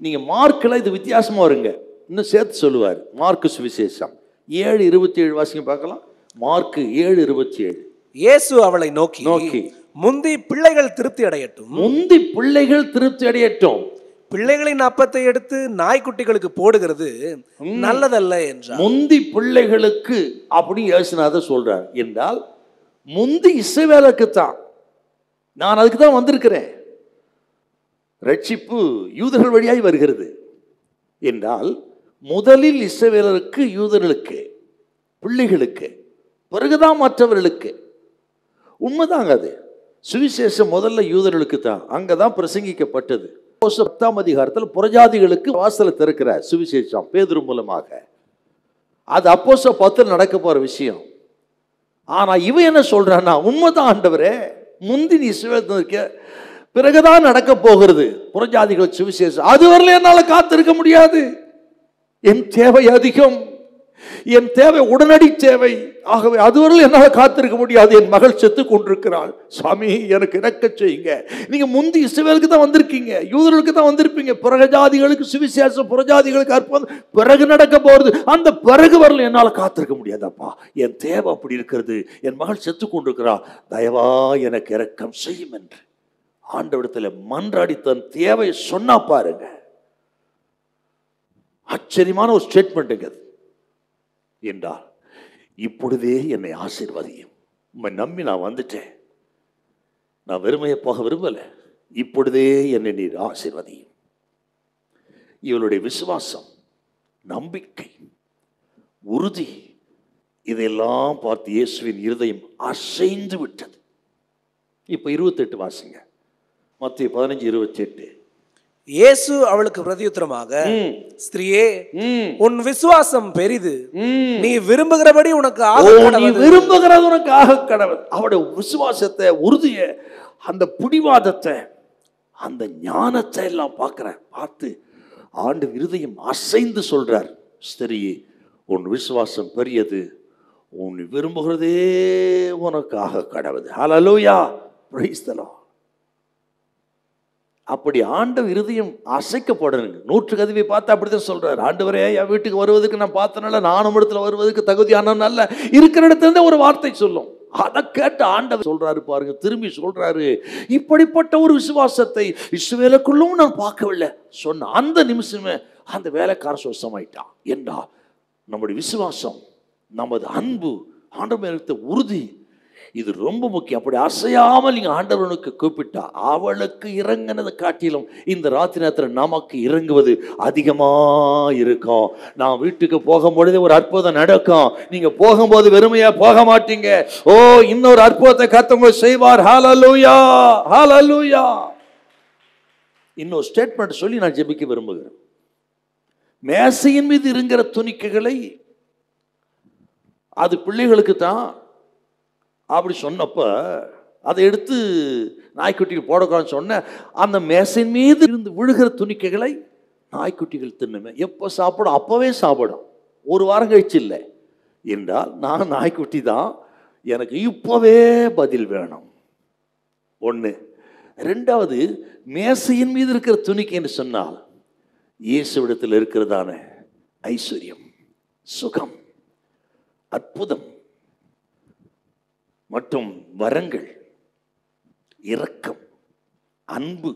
நீங்க மார்க்கில் இது வித்தியாசமா வருங்க. இன்னும் சேர்த்து சொல்லுவார். மார்க்கு சுவிசேஷம் 7:27 வாசிங்க பார்க்கலாம். மார்க்கு 7:27. இயேசு அவளை நோக்கி முந்தி பிள்ளைகள் திருப்தி அடையட்டும், முந்தி பிள்ளைகள் திருப்தி அடையட்டும், பிள்ளைகளின் அப்பத்தை எடுத்து நாய்க்குட்டிகளுக்கு போடுகிறது நல்லதல்ல என்றார். முந்தி பிள்ளைகளுக்கு அப்படி இயேசுநாதர் சொல்றார் என்றால் முந்தி இஸ்ரவேலுக்கு தான். நான் அதுக்கு தான் வந்திருக்கிறேன். ரட்சிப்பு யூதர்கள் வழியாய் வருகிறது என்றால் முதலில் இஸ்ரவேலருக்கு, யூதர்களுக்கு, பிள்ளைகளுக்கு, பிறகுதான் மற்றவர்களுக்கு. உண்மைதாங்க அது. சுவிசேஷம் முதல்ல யூதர்களுக்கு தான். அங்கதான் பிரசங்கிக்கப்பட்டது. 10ஆம் அதிகாரத்தில் புறஜாதிகளுக்கு வாசலை திறக்கிறார் சுவிசேஷம் பேதுரு மூலமாக. அது அப்போஸ்தலர் 10 நடக்க போற விஷயம். ஆனா இவன் என்ன சொல்றான்னா, உண்மைதான் ஆண்டவரே, முந்தி நீ இருக்க, பிறகுதான் நடக்க போகிறது புறஜாதிகள் சுவிசேஷம். அது வரல என்னால காத்திருக்க முடியாது. என் தேவை அதிகம், என் தேவை உடனடி தேவை. ஆகவே அதுவரை என்னால் காத்திருக்க முடியாது. என் மகள் செத்து கொண்டிருக்கிறாள். சாமி எனக்கு இறக்க செய்யுங்க. நீங்க முந்தி இஸ்ரவேலுக்கு தான் வந்திருக்கீங்க, யூதர்களுக்கு தான் வந்திருப்பீங்க. புறஜாதிகளுக்கு சுவிசேஷம், புறஜாதிகளுக்கு அற்புதம் பிறகு நடக்க போறது. அந்த பிறகு வரல என்னால் காத்திருக்க முடியாதப்பா. என் தேவை அப்படி இருக்கிறது. என் மகள் செத்து கொண்டிருக்கிறாள், தயவா எனக்கு இரக்கம் செய்யும் என்று ஆண்டவரிடத்தில் மன்றாடி தன் தேவையை சொன்னா பாருங்க. ஆச்சரியமான ஒரு ஸ்டேட்மெண்ட்டுங்க அது. என்றால் இப்பொழுதே என்னை ஆசீர்வதியும். உம்மை நம்பி நான் வந்துட்டேன், நான் வெறுமையை போக விரும்பல. இப்பொழுதே என்னை நீர் ஆசீர்வதியும். இவளுடைய விசுவாசம், நம்பிக்கை, உறுதி, இதையெல்லாம் பார்த்து இயேசுவின் இருதயம் அசைந்து விட்டது. இப்ப 28 வாசிங்க. மத்தேயு 15:28. இயேசு அவளுக்கு பிரதியுத்தரமாக, ஸ்திரீயே, உன் விசுவாசம் பெரிது, நீ விரும்புகிறபடி உனக்கு ஆக கடவுள். அவருடைய விசுவாசத்தை, உறுதியை, அந்த பிடிவாதத்தை, அந்த ஞானத்தை எல்லாம் பார்த்து ஆண்டு இருதயம் அசைந்து சொல்றார், ஸ்திரீயே, உன் விசுவாசம் பெரியது, உன் விரும்புகிறதே உனக்கு ஆக கடவுள். ஹல்லேலூயா, பிரைஸ் தி லார்ட். அப்படி ஆண்டவர் இருதயம் அசைக்கப்படணுங்க. 100 கதவை பார்த்து அப்படித்தான் சொல்றாரு. ஆண்டவரே, என் வீட்டுக்கு வருவதற்கு நான் பார்த்தனால நானும் இடத்துல வருவதற்கு தகுதியான நல்ல இருக்கிற இடத்துல ஒரு வார்த்தை சொல்லும். அதை கேட்ட ஆண்டவர் சொல்றாரு பாருங்க, திரும்பி சொல்றாரு, இப்படிப்பட்ட ஒரு விசுவாசத்தை இஸ்ரவேலுக்குள்ளும் நான் பார்க்கவில்லை சொன்ன அந்த நிமிஷமே அந்த வேலைக்காரன் சொசமாயிட்டான். என்றா நம்முடைய விசுவாசம், நமது அன்பு, ஆண்டவருக்கு உறுதி, இது ரொம்ப முக்கியம். அப்படி அசையாமல் நீங்க ஆண்டவனுக்கு கூப்பிட்டா அவளுக்கு இறங்கினதை காட்டிலும் இந்த ராத்திரி நேரத்தில் நமக்கு இறங்குவது அதிகமா இருக்கும். நான் வீட்டுக்கு போகும்பொழுது ஒரு அற்புதம் நடக்கும். நீங்க போகும்போது வெறுமையா போக மாட்டீங்க. ஓ, இன்னொரு அற்புதத்தை கர்த்தர் செய்வார். ஹல்லேலூயா, ஹல்லேலூயா. இன்னொரு ஸ்டேட்மெண்ட் சொல்லி நான் ஜெபிக்க விரும்புகிறேன். மேசையின் மீது இருக்கிற துணிக்கைகளை அது பிள்ளைகளுக்கு தான் அப்படி சொன்னப்ப அதை எடுத்து நாய்க்குட்டிக்கு போடக்கூடாதுன்னு சொன்ன, அந்த மேசையின் மீது இருந்து விழுகிற துணிக்கைகளை நாய்க்குட்டிகள் தின்னுமே. எப்போ சாப்பிடும்? அப்பவே சாப்பிடும், ஒரு வாரம் கழிச்சு இல்லை என்றால் நான் நாய்க்குட்டி தான், எனக்கு இப்போவே பதில் வேணும். ஒன்று. ரெண்டாவது, மேசையின் மீது இருக்கிற துணிக்கை என்று சொன்னால் இயேசுவிடத்தில் இருக்கிறதான ஐஸ்வர்யம், சுகம், அற்புதம் மற்றும் வரங்கள், இரக்கம், அன்பு,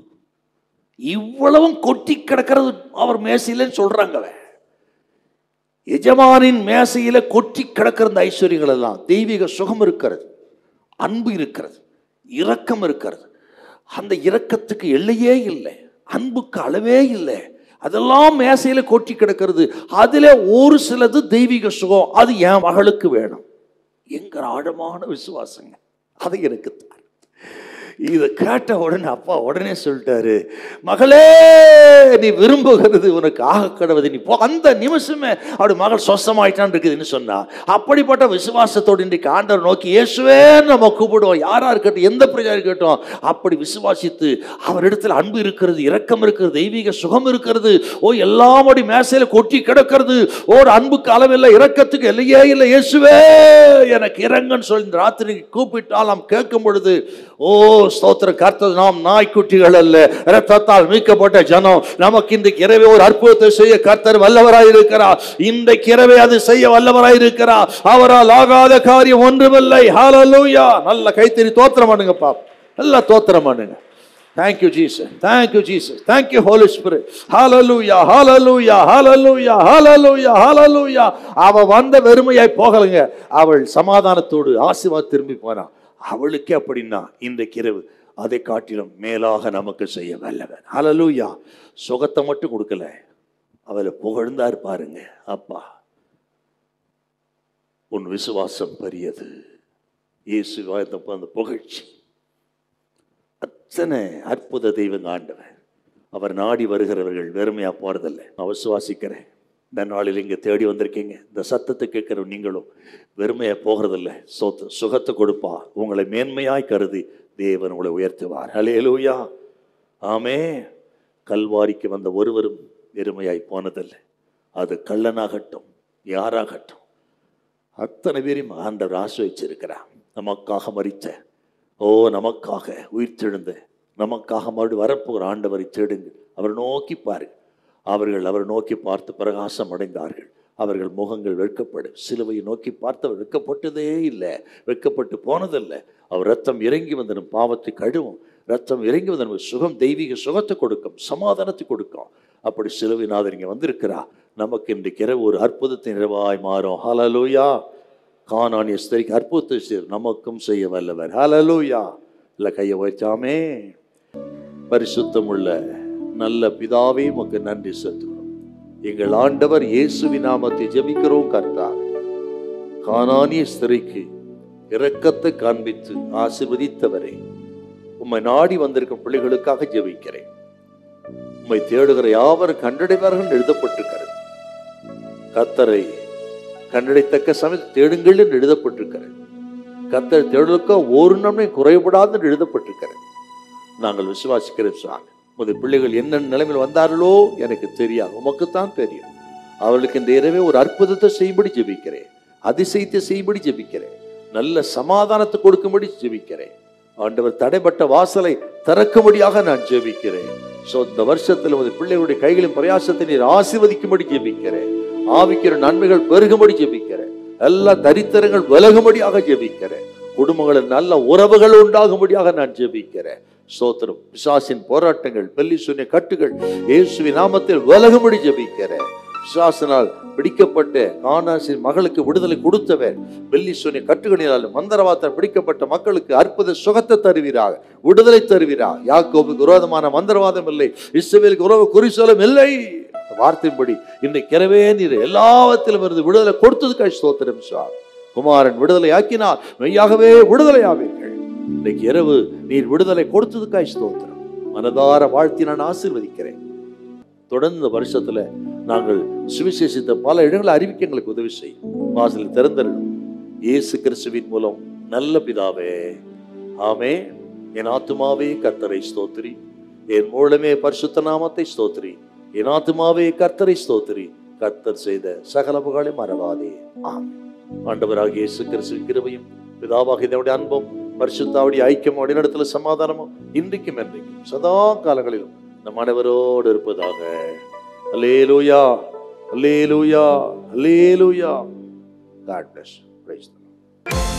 இவ்வளவும் கொட்டி கிடக்கிறது அவர் மேசையிலன்னு சொல்றாங்க. எஜமானின் மேசையில கொட்டி கிடக்கிற இந்த ஐஸ்வர்யங்கள் எல்லாம் தெய்வீக சுகம் இருக்கிறது, அன்பு இருக்கிறது, இரக்கம் இருக்கிறது. அந்த இரக்கத்துக்கு எல்லையே இல்லை, அன்புக்கு அளவே இல்லை. அதெல்லாம் மேசையில கொட்டி கிடக்கிறது. அதுல ஒரு சிலது தெய்வீக சுகம், அது என் மகளுக்கு வேணும் என்கிற ஆழமான விசுவாசங்க. அது எனக்கு தான். இதை கேட்ட உடனே அப்பா உடனே சொல்லிட்டாரு, மகளே, நீ விரும்புகிறது உனக்கு ஆக கடவுது, நீ போ. அந்த நிமிஷமே அவருடைய மகள் சொசமாயிட்டான் இருக்குதுன்னு சொன்னா, அப்படிப்பட்ட விசுவாசத்தோடு இன்றைக்கு ஆண்டவர் நோக்கி இயேசுவே நம்ம கூப்பிடுவோம். யாரா இருக்கட்டும், எந்த பிரஜா இருக்கட்டும், அப்படி விசுவாசித்து அவரிடத்தில் அன்பு இருக்கிறது, இரக்கம் இருக்கிறது, தெய்வீக சுகம் இருக்கிறது. ஓ, எல்லாமோடி மேசையில கொட்டி கிடக்கிறது. ஓ, அன்புக்கு அளவில்லை, இரக்கத்துக்கு இல்லையே இல்லை. இயேசுவே எனக்கு இறங்கன்னு சொல்லி ராத்திரி கூப்பிட்டால் நாம் கேட்கும் பொழுது, ஓ ஸ்தோத்திரம், கர்த்தர், நாம் நாய்க்குட்டிகள் அல்ல, இரத்தத்தால் மீட்கப்பட்ட ஜனம். நமக்கு இன்றைக்கு இரவே ஒரு அற்புதத்தை செய்ய கர்த்தர் வல்லவராய் இருக்கிறார். இன்றைக்கு இரவே அது செய்ய வல்லவராய் இருக்கிறார். அவரால் ஆகாத காரியம் ஒன்றுமில்லை. ஹல்லேலூயா. நல்ல கைத்தறி தோத்திரம் பண்ணுங்கப்பா, நல்ல தோத்திரம் பண்ணுங்க. Thank you Jesus, thank you Jesus, thank you Holy Spirit. Hallelujah, hallelujah, hallelujah, hallelujah, hallelujah. அவ வந்த வெறுமையாய் போகலங்க, அவள் சமாதானத்தோடு ஆசீர்வாதம் திரும்பி போனா. அவளுக்கு அப்படின்னா இன்றைக்கு இரவு அதை காட்டிலும் மேலாக நமக்கு செய்ய வல்லவர். ஹல்லேலூயா. சுகத்தை மட்டும் கொடுக்கல, அவளை புகழ்ந்தார் பாருங்க. அப்பா, உன் விசுவாசம் பெரியது. இயேசு அந்த புகழ்ச்சி, அத்தனை அற்புத தெய்வங்க ஆண்டவர். அவர் நாடி வருகிறவர்கள் வெறுமையா போறதில்லை. நான் விசுவாசிக்கிறேன், இந்த நாளில் இங்கே தேடி வந்திருக்கீங்க, இந்த சத்தத்தை கேட்கிற நீங்களும் வெறுமையா போகிறதில்லை. சுகத்தை கொடுப்பா, உங்களை மேன்மையாய் கருதி தேவன் உங்களை உயர்த்துவார். ஹல்லேலூயா, ஆமே. கல்வாரிக்கு வந்த ஒருவரும் வெறுமையாய் போனதில்லை. அது கள்ளனாகட்டும் யாராகட்டும், அத்தனை பேரையும் ஆண்டவர் ஆசிர்வதிச்சிருக்கிறார். நமக்காக மரித்த, ஓ நமக்காக உயிர்த்தெழுந்த, நமக்காக மறுபடியும் வரப்போகிற ஆண்டவரை தேடுங்கள். அவர் நோக்கி பாருங்கள். அவர்கள் அவர் நோக்கி பார்த்து பிரகாசம் அடைந்தார்கள். அவர்கள் முகங்கள் வெட்கப்படும். சிலுவையை நோக்கி பார்த்தவர் வெட்கப்பட்டதே இல்லை, வெட்கப்பட்டு போனதில்லை. அவர் ரத்தம் இறங்கி வந்த நம் பாவத்தை கழுவும். ரத்தம் இறங்கி வந்த நமக்கு சுகம், தெய்வீக சுகத்தை கொடுக்கும், சமாதானத்தை கொடுக்கும். அப்படி சிலுவைநாதர் இங்கே வந்திருக்கிறா. நமக்கு இன்றைக்கு இரவு ஒரு அற்புதத்தை நிறைவாய் மாறும். ஹல்லேலூயா. கானானிய ஸ்திரீக்கு அற்புதத்தை செய்ய நமக்கும் செய்ய வல்லவர். ஹல்லேலூயா. இல்லை, கையை வைச்சாமே. பரிசுத்தம் உள்ள நல்ல பிதாவே, உமக்கு நன்றி செலுத்துகிறோம். எங்கள் ஆண்டவர் இயேசுவின் நாமத்தை ஜெபிக்கிறோம். கர்த்தாவே, கானானிய ஸ்திரீக்கு இரக்கத்தை காண்பித்து ஆசீர்வதித்தவரே, உம்மை நாடி வந்திருக்கும் பிள்ளைகளுக்காக ஜெபிக்கிறேன். உம்மை தேடுகிற யாவரும் கண்டடைவார்கள் எழுதப்பட்டிருக்கிறது. கர்த்தரை கண்டடைத்தக்க சமயத்தில் தேடுங்கள் என்று எழுதப்பட்டிருக்கிறது. கர்த்தரை தேடுவதற்கோ ஒரு நன்மை குறைபடாது என்று எழுதப்பட்டிருக்கிறது. நாங்கள் விசுவாசிக்கிறோம் சாமி. உமது பிள்ளைகள் என்ன நிலைமையில் வந்தார்களோ எனக்கு தெரியாது, உமக்குத்தான் தெரியும். அவர்களுக்கு இந்த இரவே ஒரு அற்புதத்தை செய்யும்படி ஜெபிக்கிறேன், அதிசயத்தை செய்யும்படி ஜெபிக்கிறேன், நல்ல சமாதானத்தை கொடுக்கும்படி ஜெபிக்கிறேன். ஆண்டவர், தடைப்பட்ட வாசலை திறக்கும்படியாக நான் ஜெபிக்கிறேன். இந்த வருஷத்தில் உமது பிள்ளைகளுடைய கைகளின் பிரயாசத்தை நீர் ஆசீர்வதிக்கும்படி ஜெபிக்கிறேன். ஆவிக்கிற நன்மைகள் பெருகும்படி ஜெபிக்கிறேன். எல்லா தரித்திரங்கள் விலகும்படியாக ஜெபிக்கிறேன். குடும்பங்களில் நல்ல உறவுகள் உண்டாகும்படியாக நான் ஜெபிக்கிறேன். ஸ்தோத்திரம். பிசாசின் போராட்டங்கள், பெல்லி சூனிய கட்டுகள் இயேசுவின் நாமத்தில் விலகும்படி ஜெபிக்கிறேன். பிசாசினால் பிடிக்கப்பட்ட கானாசின் மகளுக்கு விடுதலை கொடுத்தவர், பெல்லி சூனிய கட்டுகளினால் மந்திரவாதத்தால் பிடிக்கப்பட்ட மக்களுக்கு அற்புத சுகத்தை தருவீராக, விடுதலை தருவீராக. யாக்கோபுக்கு விரோதமான மந்திரவாதம் இல்லை, இஸ்ரவேலுக்கு உறவு குறிச்சலும் இல்லை. வார்த்தையின்படி இன்னைக்கு இரவே நீர் எல்லாவற்றிலும் இருந்து விடுதலை கொடுத்ததுக்காக ஸ்தோத்திரம் சார். குமாரன் விடுதலை ஆக்கினால் மெய்யாகவே விடுதலை ஆவீர்கள். இன்னைக்கு இரவு நீர் விடுதலை கொடுத்ததுக்காக ஸ்தோத்திரம். மனதார வாழ்த்தி நான் ஆசீர்வதிக்கிறேன். தொடர்ந்து வருஷத்துல நாங்கள் சுவிசேஷித்த பல இடங்களை அறிவிக்க எங்களுக்கு உதவி செய்யும். வாசல் திறந்திருக்கும் இயேசு கிறிஸ்துவின் மூலம் நல்ல பிதாவே, ஆமே. என் ஆத்துமாவே கர்த்தரை ஸ்தோத்திரி, என் மூலமே பரிசுத்த நாமத்தை ஸ்தோத்திரி. என் ஆத்துமாவே கர்த்தரை ஸ்தோத்திரி, கர்த்தர் செய்த சகல புகழை மறவாதே. ஆமென். ஆண்டவராகிய இயேசு கிறிஸ்துவின் கிருபையும் பிதாவாகிய தேவனுடைய அன்பும் பரிசுத்தாவுடைய ஐக்கியமும் வழிநடத்தல சமாதானமும் இன்றைக்கும் என்றைக்கும் சதா காலங்களிலும் நம் அனைவரோடு இருப்பதாக. அல்லேலூயா, அல்லேலூயா, அல்லேலூயா. God bless you. Praise the Lord.